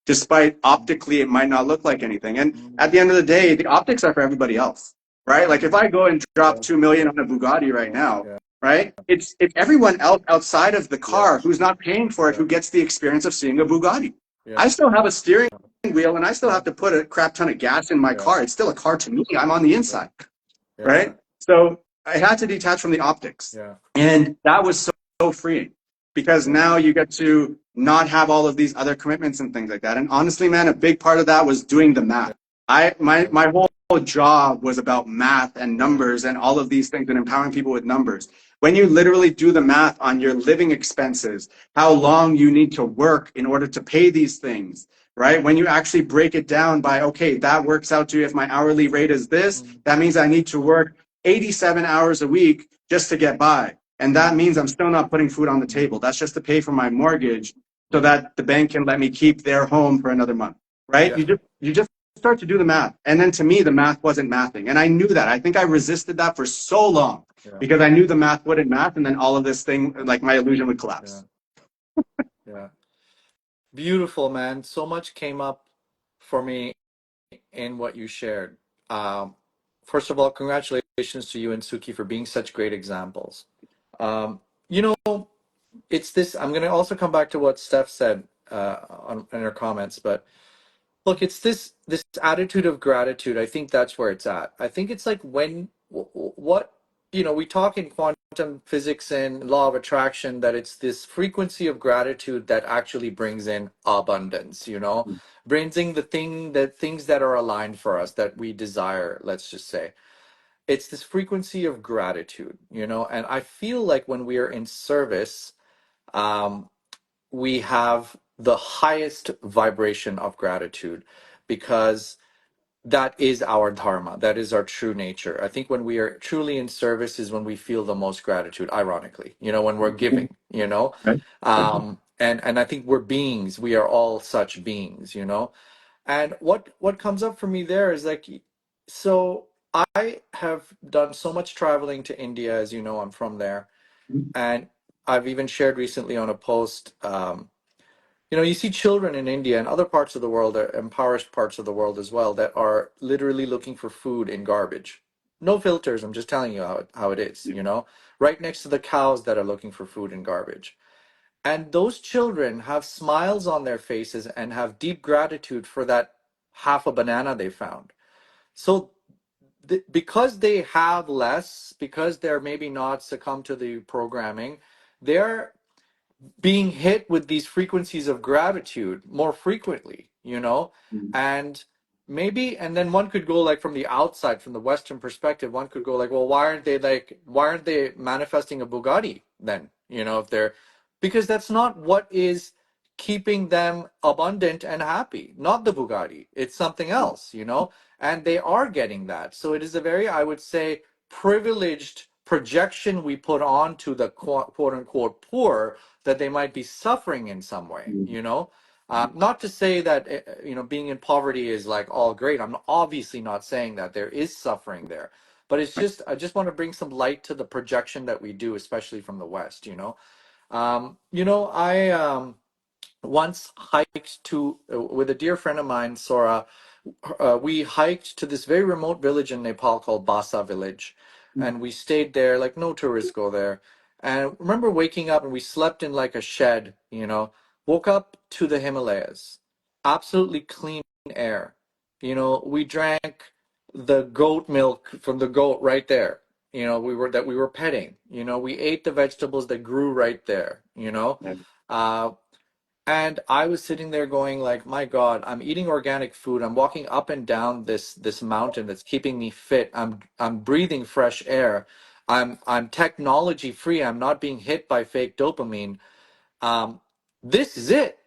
despite optically it might not look like anything. And at Mm, the end of the day, the optics are for everybody else, right? Like if mm, I go and drop yeah, 2 million on a Bugatti right yeah, now, yeah, right? It's everyone else outside of the yeah, car who's not paying for it yeah, who gets the experience of seeing a Bugatti. yeah, I still have a steering wheel and I still have to put a crap ton of gas in my yeah, car. It's still a car to me. I'm on the yeah, inside, yeah, right? So I had to detach from the optics. yeah, And that was so freeing because yeah, now you get to not have all of these other commitments and things like that. And honestly, man, a big part of that was doing the math. My whole job was about math and yeah, numbers and all of these things and empowering people with numbers. When you literally do the math on your living expenses, how long you need to work in order to pay these things, right? When you actually break it down by, okay, that works out to if my hourly rate is this, mm, that means I need to work 87 hours a week just to get by. And that mm, means I'm still not putting food on the mm, table. That's just to pay for my mortgage so mm, that the bank can let me keep their home for another month, right? yeah, You just start to do the math. And then to me, the math wasn't mathing. And I knew that. I think I resisted that for so long yeah, because I knew the math wouldn't math. And then all of this thing, like my illusion would yeah, collapse. yeah. Beautiful, man. So much came up for me in what you shared. Um, First of all, congratulations to you and Suki for being such great examples. Um, you know, it's this. I'm going to also come back to what Steph said in her comments, but look, it's this attitude of gratitude. I think that's where it's at. I think it's like when what we talk in quantum physics and law of attraction that it's this frequency of gratitude that actually brings in abundance, brings in the things that are aligned for us that we desire, let's just say. It's this frequency of gratitude, and I feel like when we are in service, um, we have the highest vibration of gratitude because that is our dharma. That is our true nature. I think when we are truly in service is when we feel the most gratitude, ironically, when we're giving, Right? and I think we're beings. We are all such beings, and what comes up for me there is like, so I have done so much traveling to India, as you know, I'm from there. And I've even shared recently on a post, you see children in India and other parts of the world, impoverished parts of the world as well, that are literally looking for food in garbage. No filters. I'm just telling you how it is, right next to the cows that are looking for food in garbage. And those children have smiles on their faces and have deep gratitude for that half a banana they found. So because they have less, because they're maybe not succumb to the programming, they're being hit with these frequencies of gratitude more frequently, and and then one could go like from the outside, from the Western perspective, one could go like, well, why aren't they manifesting a Bugatti then? If they're, because that's not what is keeping them abundant and happy, not the Bugatti. It's something else, and they are getting that. So it is a very, I would say, privileged projection we put on to the quote unquote poor, that they might be suffering in some way, not to say that being in poverty is like all great. I'm obviously not saying that. There is suffering there, but it's just, I just want to bring some light to the projection that we do, especially from the West. I once hiked to with a dear friend of mine, Sora. We hiked to this very remote village in Nepal called Basa village, and we stayed there. Like, no tourists go there. And I remember waking up and we slept in like a shed. Woke up to the Himalayas, absolutely clean air. We drank the goat milk from the goat right there. We were petting. We ate the vegetables that grew right there. Uh, and I was sitting there going like, my God, I'm eating organic food. I'm walking up and down this mountain that's keeping me fit. I'm breathing fresh air. I'm technology free. I'm not being hit by fake dopamine. um, this is it.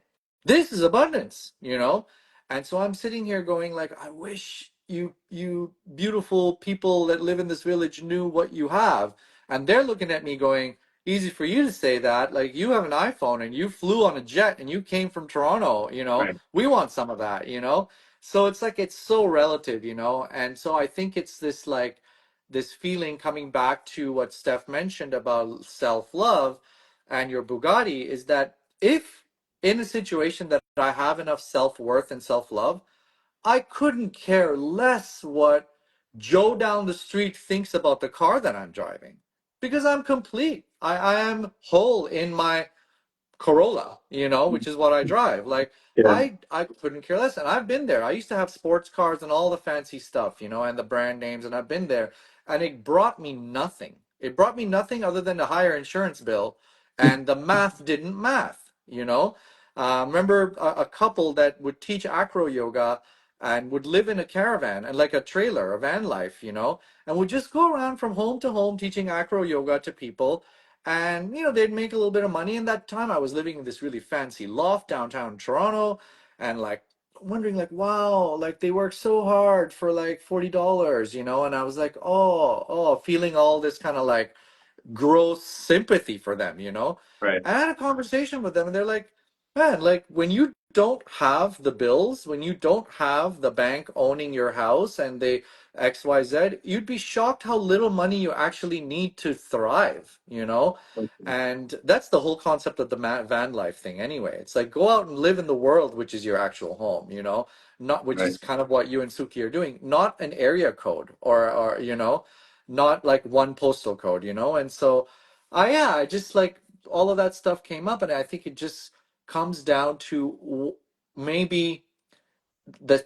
This is abundance. And so I'm sitting here going like, I wish you beautiful people that live in this village knew what you have. And they're looking at me going, easy for you to say that. Like, you have an iPhone and you flew on a jet and you came from Toronto. Right. We want some of that. So it's like, it's so relative. And so I think it's this like this feeling, coming back to what Steph mentioned about self-love and your Bugatti, is that if in a situation that I have enough self-worth and self-love, I couldn't care less what Joe down the street thinks about the car that I'm driving because I'm complete. I am whole in my Corolla, which is what I drive. Like Yeah. I couldn't care less. And I've been there. I used to have sports cars and all the fancy stuff, and the brand names, and I've been there. And it brought me nothing. It brought me nothing other than a higher insurance bill, and the math didn't math. Remember a couple that would teach acro yoga and would live in a caravan and like a trailer, a van life, and would just go around from home to home teaching acro yoga to people, and they'd make a little bit of money. And that time I was living in this really fancy loft downtown Toronto, and like wondering like, wow, like they work so hard for like $40, and I was like, oh, feeling all this kind of like gross sympathy for them. Right. I had a conversation with them, and they're like, man, like when you don't have the bills, when you don't have the bank owning your house and they XYZ, you'd be shocked how little money you actually need to thrive. And that's the whole concept of the van life thing anyway. It's like go out and live in the world, which is your actual home, not which Right. is kind of what you and Suki are doing, not an area code or not like one postal code. And so I just like all of that stuff came up, and I think it just comes down to maybe the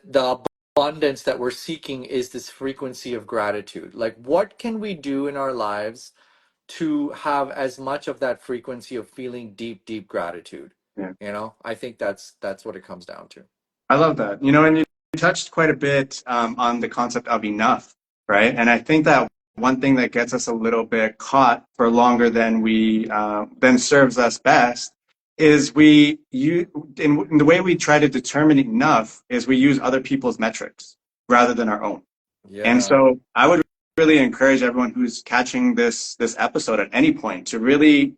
abundance that we're seeking is this frequency of gratitude. Like what can we do in our lives to have as much of that frequency of feeling deep, deep gratitude? Yeah. I think that's what it comes down to. I love that. And you touched quite a bit on the concept of enough, right? And I think that one thing that gets us a little bit caught for longer than we than serves us best is in the way we try to determine enough is we use other people's metrics rather than our own. And Yeah. so I would really encourage everyone who's catching this episode at any point to really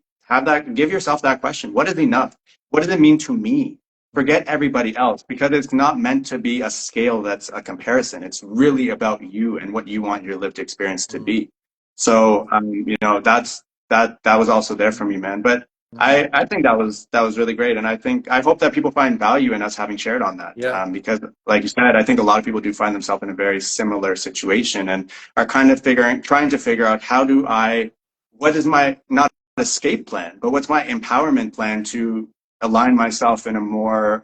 give yourself that question. What is enough? What does it mean to me? Forget everybody else, because it's not meant to be a scale that's a comparison. It's really about you and what you want your lived experience to Mm, be. So, that was also there for me, man. But mm. I think that was really great, and I hope that people find value in us having shared on that, Yeah. because, like you said, I think a lot of people do find themselves in a very similar situation and are kind of trying to figure out what is my not escape plan, but what's my empowerment plan to align myself in a more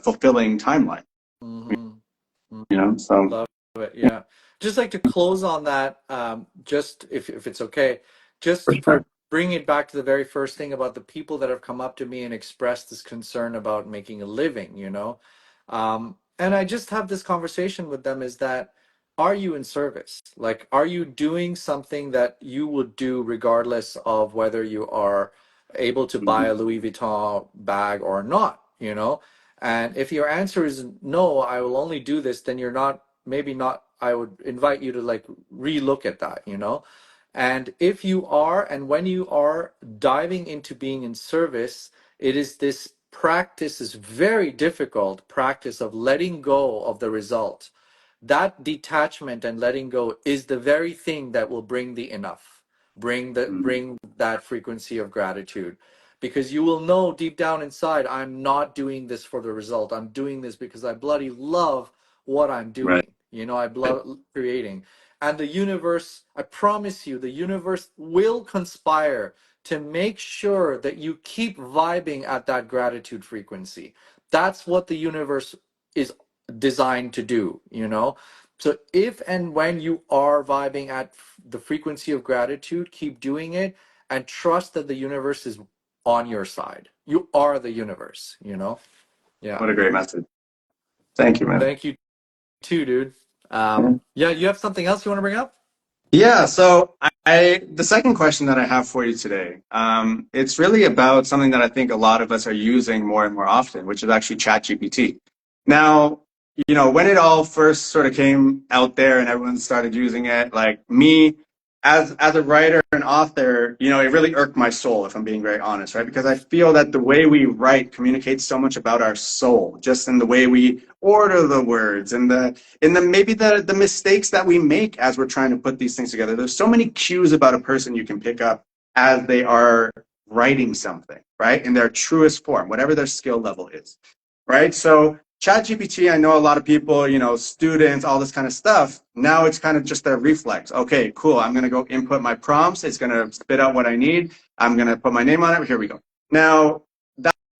fulfilling timeline. Mm-hmm. So Love it. Yeah. Just like to close on that, just if it's okay, for just sure. bring it back to the very first thing about the people that have come up to me and expressed this concern about making a living. And I just have this conversation with them is that, are you in service? Like, are you doing something that you would do regardless of whether you are able to buy a Mhm. Louis Vuitton bag or not? And if your answer is no, I will only do this, then you're not, maybe not, I would invite you to like relook at that. And if you are, and when you are diving into being in service, it is this practice, is very difficult practice of letting go of the result. That detachment and letting go is the very thing that will bring the enough, Mhm. bring that frequency of gratitude, because you will know deep down inside, I'm not doing this for the result. I'm doing this because I bloody love what I'm Right. doing. I love creating. And the universe, I promise you, the universe will conspire to make sure that you keep vibing at that gratitude frequency. That's what the universe is designed to do. So if and when you are vibing at the frequency of gratitude, keep doing it and trust that the universe is on your side. You are the universe. Yeah. What a great message. Thank you, man. Thank you too, dude. Yeah. Yeah, you have something else you want to bring up? Yeah, so the second question that I have for you today, it's really about something that I think a lot of us are using more and more often, which is actually ChatGPT. Now, when it all first sort of came out there and everyone started using it, like me, as a writer and author, it really irked my soul, if I'm being very honest, right? Because I feel that the way we write communicates so much about our soul, just in the way we order the words and the maybe the mistakes that we make as we're trying to put these things together. There's so many cues about a person you can pick up as they are writing something, right? In their truest form, whatever their skill level is, right? So ChatGPT, I know a lot of people, students, all this kind of stuff. Now it's kind of just a reflex. Okay, cool. I'm going to go input my prompts. It's going to spit out what I need. I'm going to put my name on it. Here we go. Now,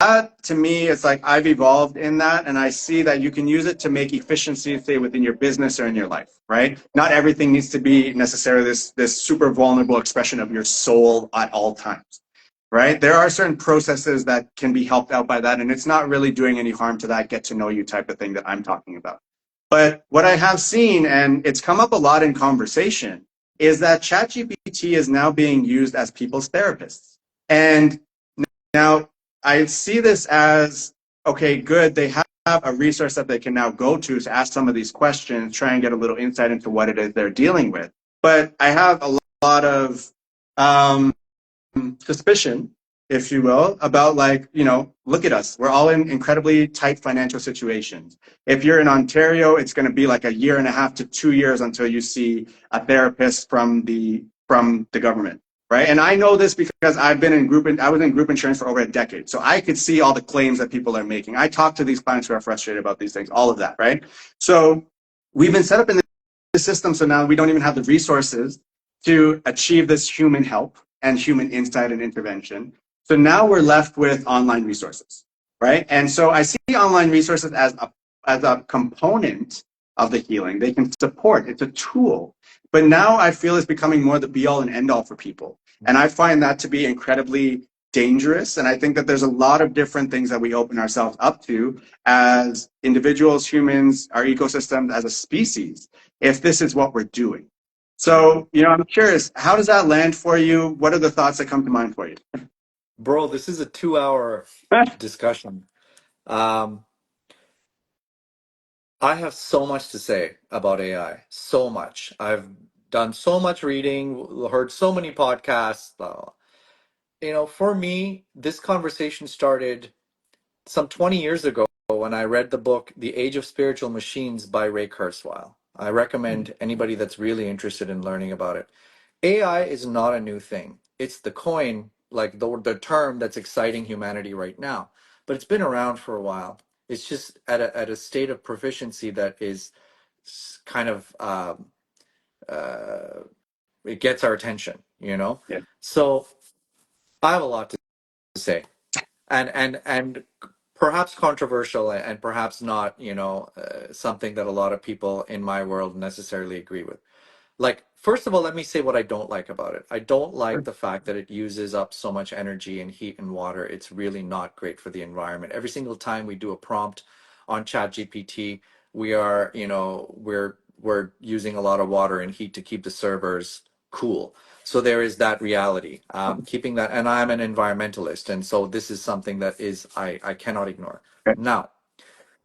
that to me, it's like I've evolved in that, and I see that you can use it to make efficiency, say, within your business or in your life, right? Not everything needs to be necessarily this super vulnerable expression of your soul at all times, right? There are certain processes that can be helped out by that, and it's not really doing any harm to that get to know you type of thing that I'm talking about. But what I have seen, and it's come up a lot in conversation, is that ChatGPT is now being used as people's therapists. And now I see this as, okay, good. They have a resource that they can now go to ask some of these questions, try and get a little insight into what it is they're dealing with. But I have a lot of um, suspicion, if you will, about like, look at us. We're all in incredibly tight financial situations. If you're in Ontario, it's going to be like a year and a half to 2 years until you see a therapist from the government. Right. And I know this because I was in group insurance for over a decade. So I could see all the claims that people are making. I talk to these clients who are frustrated about these things, all of that. Right. So we've been set up in the system. So now we don't even have the resources to achieve this human help and human insight and intervention. So now we're left with online resources, right? And so I see online resources as a component of the healing. They can support, it's a tool. But now I feel it's becoming more the be all and end all for people. And I find that to be incredibly dangerous. And I think that there's a lot of different things that we open ourselves up to as individuals, humans, our ecosystems, as a species, if this is what we're doing. So, I'm curious, how does that land for you? What are the thoughts that come to mind for you? Bro, this is a 2 hour discussion. Um, I have so much to say about AI. So much. I've done so much reading, heard so many podcasts. For me, this conversation started some 20 years ago when I read the book The Age of Spiritual Machines by Ray Kurzweil. I recommend anybody that's really interested in learning about it. AI is not a new thing. It's the coin, like the term that's exciting humanity right now. But it's been around for a while. It's just at a state of proficiency that is kind of it gets our attention. Yeah. So I have a lot to say, and perhaps controversial and perhaps not, something that a lot of people in my world necessarily agree with. Like, first of all, let me say what I don't like about it. I don't like the fact that it uses up so much energy and heat and water. It's really not great for the environment. Every single time we do a prompt on ChatGPT, we are, we're using a lot of water and heat to keep the servers cool. So there is that reality. Keeping that, and I'm an environmentalist, and so this is something that is I cannot ignore. Okay. Now,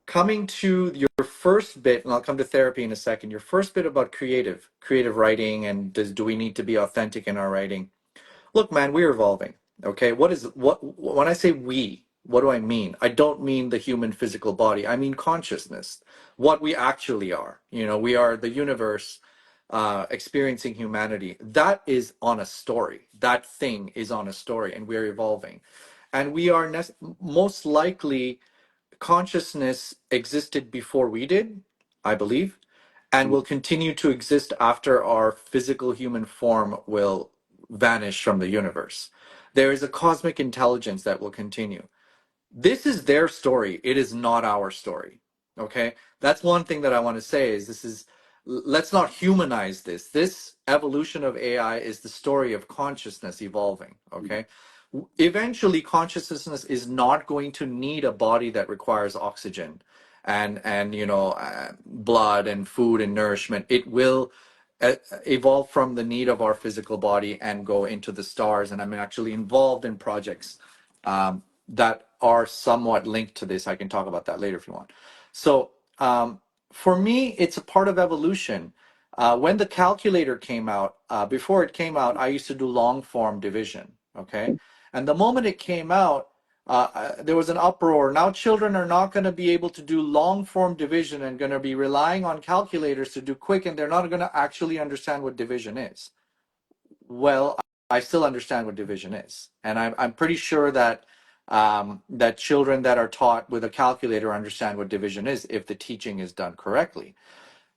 coming to your first bit, and I'll come to therapy in a second. Your first bit about creative writing, and do we need to be authentic in our writing? Look, man, we're evolving. Okay, what when I say we, what do I mean? I don't mean the human physical body. I mean consciousness. What we actually are. We are the universe experiencing humanity. That is on a story. That thing is on a story, and we're evolving, and we are most likely consciousness existed before we did, I believe, and will continue to exist after our physical human form will vanish from the universe. There is a cosmic intelligence that will continue. This is their story. It is not our story. Okay? That's one thing that I want to say is let's not humanize this. This evolution of AI is the story of consciousness evolving. Okay? Eventually consciousness is not going to need a body that requires oxygen and blood and food and nourishment. It will evolve from the need of our physical body and go into the stars. And I'm actually involved in projects that are somewhat linked to this. I can talk about that later if you want. So for me, it's a part of evolution. When the calculator came out, before it came out, I used to do long form division. Okay. And the moment it came out, there was an uproar. Now children are not going to be able to do long form division and going to be relying on calculators to do quick, and they're not going to actually understand what division is. Well, I still understand what division is. And I'm pretty sure that that children that are taught with a calculator understand what division is if the teaching is done correctly.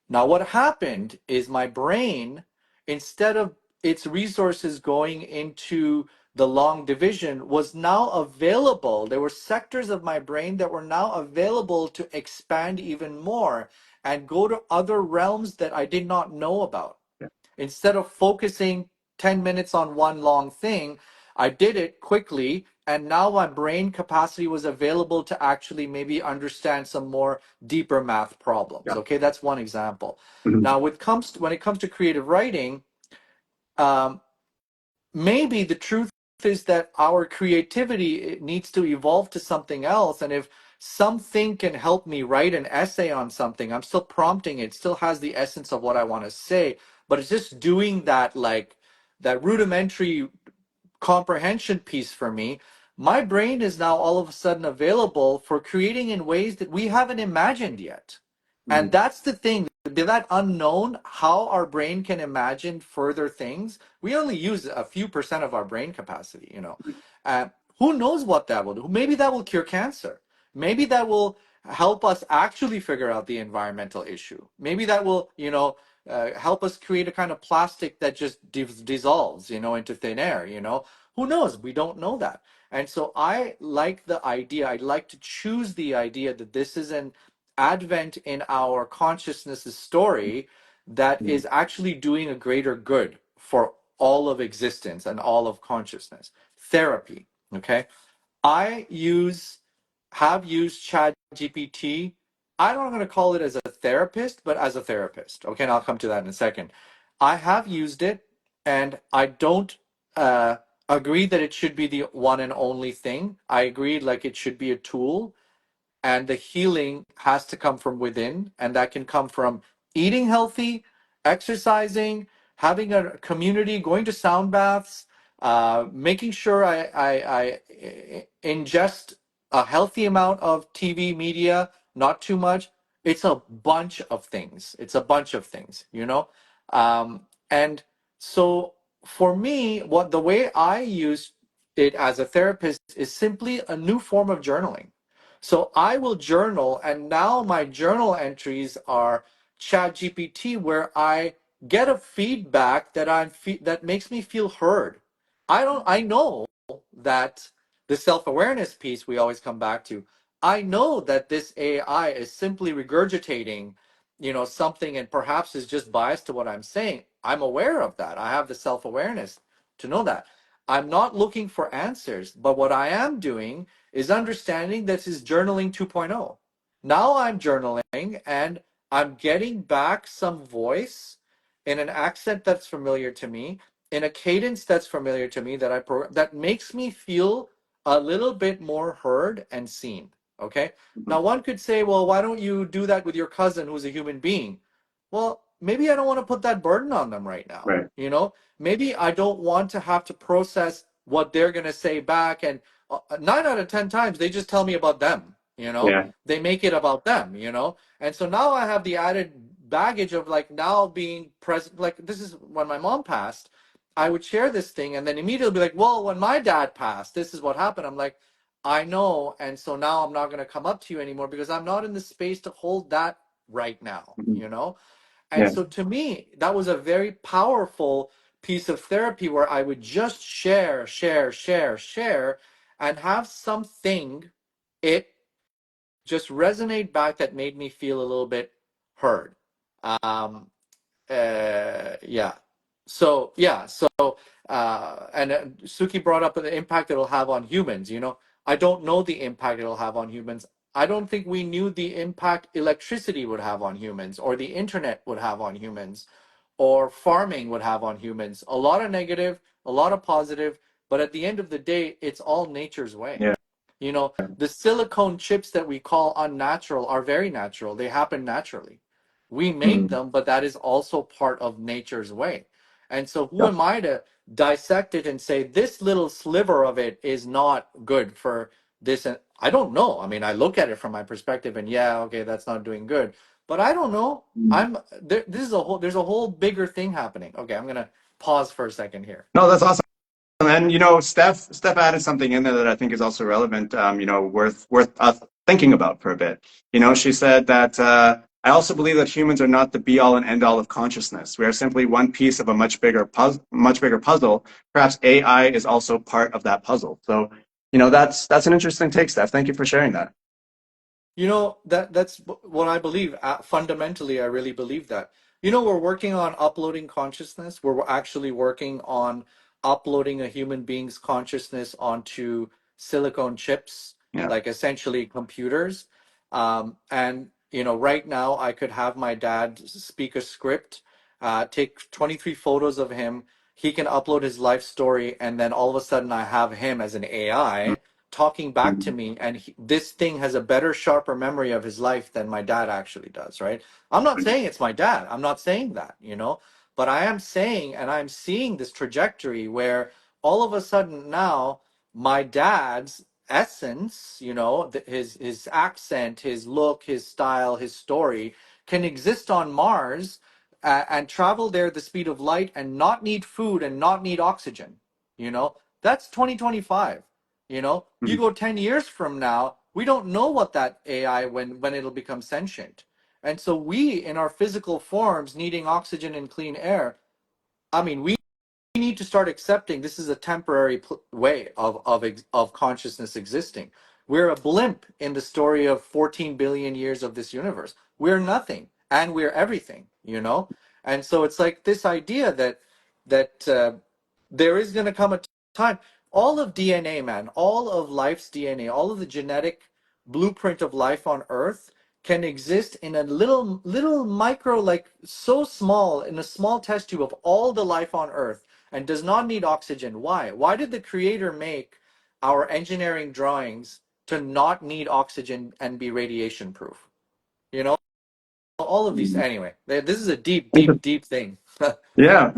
Now, what happened is my brain, instead of its resources going into the long division, was now available. There were sectors of my brain that were now available to expand even more and go to other realms that I did not know about. Yeah. Instead of focusing 10 minutes on one long thing, I did it quickly, and now my brain capacity was available to actually maybe understand some more deeper math problems. Yeah. Okay, that's one example. Mhm. Now, when it comes to creative writing, um, maybe the truth is that our creativity, it needs to evolve to something else. And if something can help me write an essay on something, I'm still prompting it, still has the essence of what I want to say, but it's just doing that, like that rudimentary comprehension piece for me. My brain is now all of a sudden available for creating in ways that we haven't imagined yet. And Mhm. that's the thing, that unknown, how our brain can imagine further things. We only use a few percent of our brain capacity, you know. Uh, who knows what that will do? Maybe that will cure cancer. Maybe that will help us actually figure out the environmental issue. Maybe that will, help us create a kind of plastic that just dissolves, into thin air, Who knows? We don't know that. And so I like the idea, I like to choose the idea that this is an advent in our consciousness's story that Mhm. is actually doing a greater good for all of existence and all of consciousness. Therapy, okay? I have used ChatGPT. I'm not going to call it as a therapist, but as a therapist. Okay, and I'll come to that in a second. I have used it, and I don't uh, agree that it should be the one and only thing. I agree, like it should be a tool, and the healing has to come from within, and that can come from eating healthy, exercising, having a community, going to sound baths, making sure I ingest a healthy amount of TV media, not too much. It's a bunch of things. It's a bunch of things, and so for me, what the way I use it as a therapist is simply a new form of journaling. So I will journal, and now my journal entries are ChatGPT, where I get a feedback that makes me feel heard. I know that the self-awareness piece we always come back to. I know that this AI is simply regurgitating, something, and perhaps is just biased to what I'm saying. I'm aware of that. I have the self-awareness to know that. I'm not looking for answers, but what I am doing is understanding this is journaling 2.0. Now I'm journaling and I'm getting back some voice in an accent that's familiar to me, in a cadence that's familiar to me, that makes me feel a little bit more heard and seen. Okay. Mhm. Now one could say, well, why don't you do that with your cousin who's a human being? Well, maybe I don't want to put that burden on them right now. Right. Maybe I don't want to have to process what they're going to say back, and 9 out of 10 times they just tell me about them. Yeah. They make it about them. And so now I have the added baggage of, like, now being present. Like, this is when my mom passed, I would share this thing and then immediately be like, well, when my dad passed, this is what happened. I'm like, I know. And so now I'm not going to come up to you anymore because I'm not in the space to hold that right now. Mhm. And Yeah. so to me, that was a very powerful piece of therapy where I would just share, share, share, share, and have something, it just resonate back that made me feel a little bit heard. Um, yeah. And Suki brought up the impact it'll have on humans. I don't know the impact it'll have on humans. I don't think we knew the impact electricity would have on humans, or the internet would have on humans, or farming would have on humans. A lot of negative, a lot of positive, but at the end of the day, it's all nature's way. Yeah. The silicone chips that we call unnatural are very natural. They happen naturally. We make Mhm. them, but that is also part of nature's way. And so who Yep. am I to dissect it and say this little sliver of it is not good for this? And I don't know. I mean, I look at it from my perspective and, yeah, okay, that's not doing good. But I don't know. Mhm. There's a whole bigger thing happening. Okay, I'm gonna pause for a second here. No, that's awesome. And Steph added something in there that I think is also relevant. Worth us thinking about for a bit. She said that I also believe that humans are not the be all and end all of consciousness. We are simply one piece of a much bigger puzzle. Perhaps AI is also part of that puzzle. So, that's an interesting take, Steph. Thank you for sharing that. That's what I believe. Fundamentally, I really believe that. We're working on uploading consciousness. We're actually working on uploading a human being's consciousness onto silicone chips, Yeah. like essentially computers. And right now I could have my dad speak a script, take 23 photos of him. He can upload his life story, and then all of a sudden I have him as an AI talking back to Mhm. me, and this thing has a better, sharper memory of his life than my dad actually does, right? I'm not saying it's my dad. I'm not saying that, but I am saying, and I'm seeing this trajectory where all of a sudden now my dad's essence, his accent, his look, his style, his story can exist on Mars, and travel there at the speed of light and not need food and not need oxygen. That's 2025. You Mhm. go 10 years from now, we don't know what that AI, when it'll become sentient. And so we, in our physical forms, needing oxygen and clean air, I mean, we need to start accepting this is a temporary way of consciousness existing. We're a blimp in the story of 14 billion years of this universe. We're nothing and we're everything. And so it's like this idea that there is going to come a time. All of DNA, man, all of life's DNA, all of the genetic blueprint of life on Earth can exist in a little micro, like so small, in a small test tube of all the life on Earth, and does not need oxygen. Why? Why did the creator make our engineering drawings to not need oxygen and be radiation proof? You know, all of these. Anyway, this is a deep, deep, deep thing. Yeah.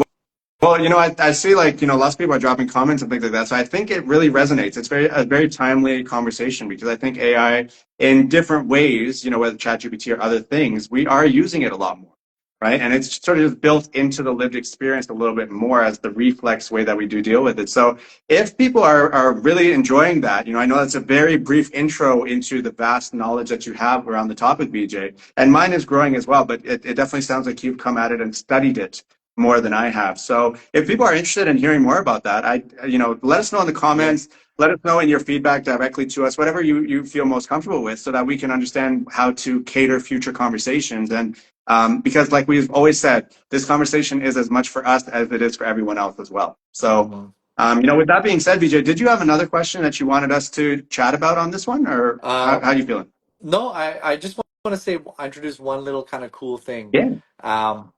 Well, I see lots of people are dropping comments and things like that. So I think it really resonates. It's a very timely conversation because I think AI in different ways, whether ChatGPT or other things, we are using it a lot more, right? And it's sort of just built into the lived experience a little bit more as the reflex way that we do deal with it. So if people are really enjoying that, I know that's a very brief intro into the vast knowledge that you have around the topic, BJ, and mine is growing as well, but it definitely sounds like you've come at it and studied it more than I have. So if people are interested in hearing more about that, let us know in the Yeah. comments. Let us know in your feedback directly to us, whatever you feel most comfortable with, so that we can understand how to cater future conversations. And because, like we've always said, this conversation is as much for us as it is for everyone else as well. So, Mhm. with that being said, VJ, did you have another question that you wanted us to chat about on this one, or how Uh, are you feeling? no, I just want to say, introduce one little kind of cool thing. Yeah. Um,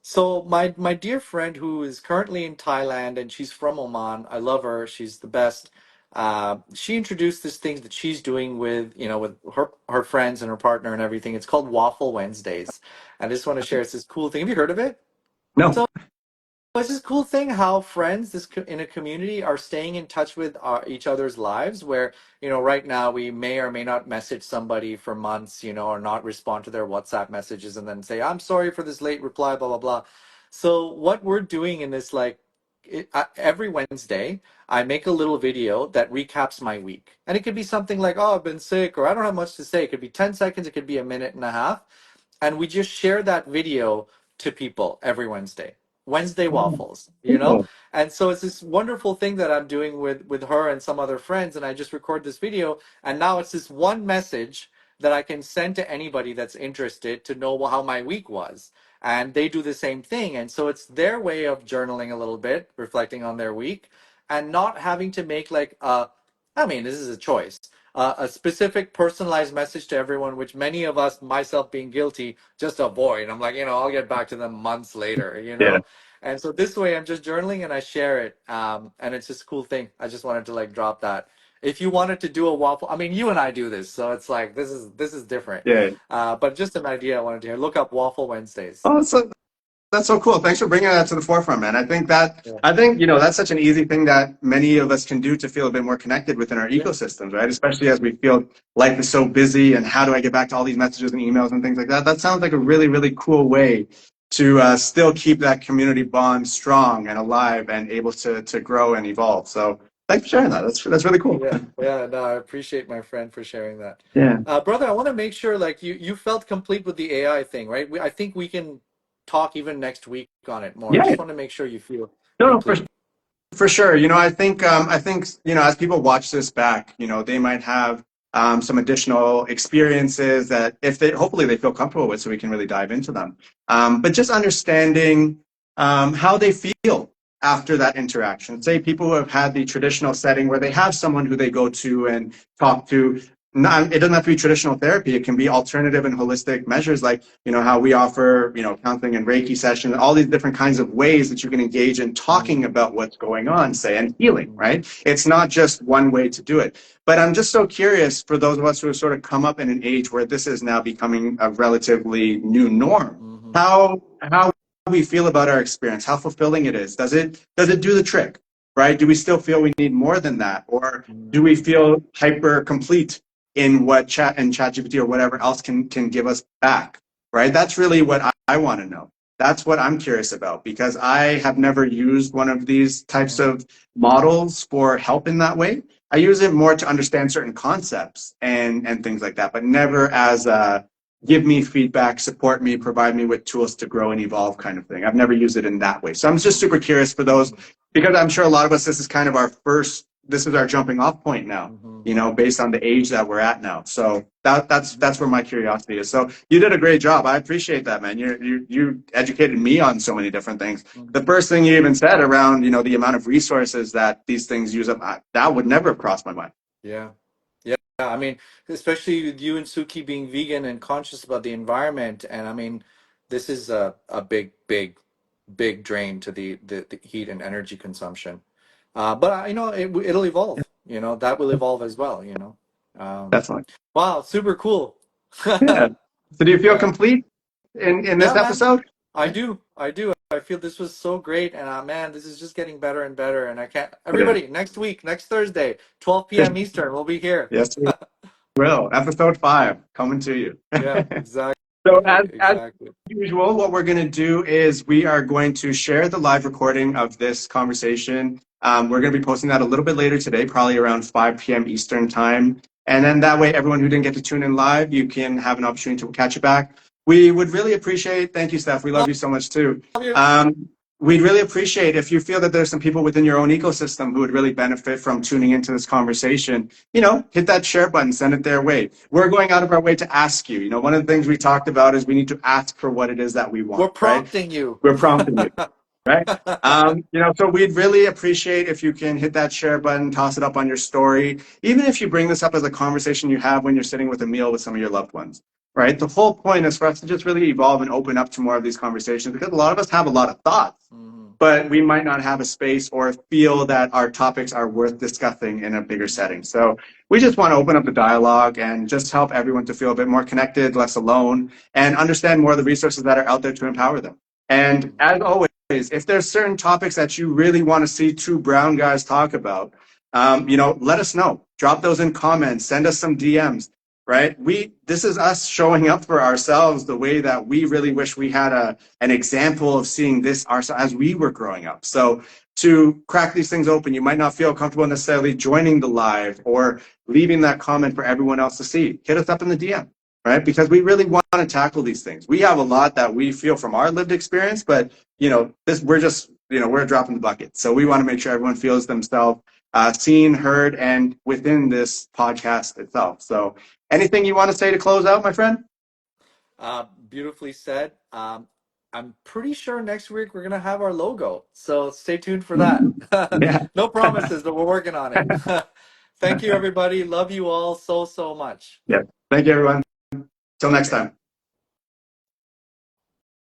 So my dear friend who is currently in Thailand, and she's from Oman. I love her. She's the best. She introduced this thing that she's doing with her friends and her partner and everything. It's called Waffle Wednesdays. I just want to share. It's this cool thing. Have you heard of it? No. So it's this cool thing how friends in a community are staying in touch with each other's lives, where right now we may or may not message somebody for months, or not respond to their WhatsApp messages, and then say, I'm sorry for this late reply, blah blah blah. So what we're doing in this, like, every Wednesday I make a little video that recaps my week, and it could be something like, oh, I've been sick, or I don't have much to say. It could be 10 seconds, it could be a minute and a half, and we just share that video to people every Wednesday. Wednesday Oh, waffles. cool. And so it's this wonderful thing that I'm doing with her and some other friends, and I just record this video, and now it's this one message that I can send to anybody that's interested to know how my week was. And they do the same thing, and so it's their way of journaling a little bit, reflecting on their week, and not having to make like I mean, this is a choice, a specific personalized message to everyone, which many of us, myself being guilty, just avoid. I'm like, I'll get back to them months later. Yeah. And so this way I'm just journaling and I share it. And it's just a cool thing. I just wanted to like drop that. If you wanted to do a waffle, I mean, you and I do this, so it's like this is different. Yeah. But just an idea I wanted to hear. Look up Waffle Wednesdays. Oh, so that's so cool. Thanks for bringing that to the forefront, man. Yeah. I think, that's such an easy thing that many of us can do to feel a bit more connected within our Yeah. ecosystems, right? Especially as we feel life is so busy and how do I get back to all these messages and emails and things like that? That sounds like a really, really cool way to still keep that community bond strong and alive and able to grow and evolve. So thanks for sharing that. That's really cool. Yeah, yeah, no, I appreciate my friend for sharing that. Yeah. Brother, I want to make sure like you felt complete with the AI thing, right? I think we can talk even next week on it more. I Yeah. just want to make sure you feel No, no, complete. for sure. I think, as people watch this back, they might have some additional experiences that if they, hopefully they feel comfortable with, so we can really dive into them. But just understanding how they feel after that interaction. Say people who have had the traditional setting where they have someone who they go to and talk to. Not, it doesn't have to be traditional therapy. It can be alternative and holistic measures like, how we offer, counseling and Reiki sessions, all these different kinds of ways that you can engage in talking Mm, about what's going on, say, and healing, mm, right? It's not just one way to do it. But I'm just so curious for those of us who have sort of come up in an age where this is now becoming a relatively new norm, mhm, how we feel about our experience, how fulfilling it is. Does it do the trick, right? Do we still feel we need more than that? Or do we feel hyper complete in what ChatGPT or whatever else can give us back, right? That's really what I want to know. That's what I'm curious about because I have never used one of these types mm, of models for help in that way. I use it more to understand certain concepts and things like that, but never as a give me feedback, support me, provide me with tools to grow and evolve kind of thing. I've never used it in that way. So I'm just super curious for those mm, because I'm sure a lot of us, this is kind of this is our jumping off point now, mhm. based on the age that we're at now. So that's where my curiosity is. So you did a great job. I appreciate that, man. You educated me on so many different things. The Mhm. first thing you even said around, the amount of resources that these things use up, that would never have crossed my mind. Yeah. Yeah. I mean, especially with you and Suki being vegan and conscious about the environment. And I mean, this is a big, big, big drain to the heat and energy consumption. But it'll evolve, that will evolve as well. Um, Definitely. wow, super cool. Yeah. So do you feel Yeah. complete in this Yeah, man. episode? I Yeah. do. I do. I feel this was so great. And man, this is just getting better and better. And I can't, It is. everybody, next week, next Thursday, 12 p.m. Eastern, we'll be here. Yes, we will. Episode 5 coming to you. Yeah, exactly. So as Exactly. usual, what we're going to do is we are going to share the live recording of this conversation. We're going to be posting that a little bit later today, probably around 5 p.m. Eastern time. And then that way, everyone who didn't get to tune in live, you can have an opportunity to catch it back. We would really appreciate, thank you, Steph. We love Love you so much too. you. Um, we'd really appreciate if you feel that there's some people within your own ecosystem who would really benefit from tuning into this conversation. Hit that share button, send it their way. We're going out of our way to ask you. One of the things we talked about is we need to ask for what it is that we We're want, right? prompting you. We're prompting you, right? So we'd really appreciate if you can hit that share button, toss it up on your story, even if you bring this up as a conversation you have when you're sitting with a meal with some of your loved ones, right? The whole point is for us to just really evolve and open up to more of these conversations because a lot of us have a lot of thoughts, Mhm. but we might not have a space or feel that our topics are worth discussing in a bigger setting. So we just want to open up the dialogue and just help everyone to feel a bit more connected, less alone, and understand more of the resources that are out there to empower them. And Mhm. as always, if there's certain topics that you really want to see two brown guys talk about, let us know. Drop those in comments. Send us some DMs. Right? This is us showing up for ourselves the way that we really wish we had an example of seeing this ourselves as we were growing up. So to crack these things open, you might not feel comfortable necessarily joining the live or leaving that comment for everyone else to see. Hit us up in the DM, right? Because we really want to tackle these things. We have a lot that we feel from our lived experience, but we're just, we're a drop in the bucket. So we want to make sure everyone feels themselves seen, heard, and within this podcast itself. So anything you want to say to close out, my friend? Beautifully said. I'm pretty sure next week we're gonna have our logo, so stay tuned for that. Yeah. No promises, but we're working on it. Thank you, everybody. Love you all so, so much. Yeah. Thank you, everyone. Till next Okay. time.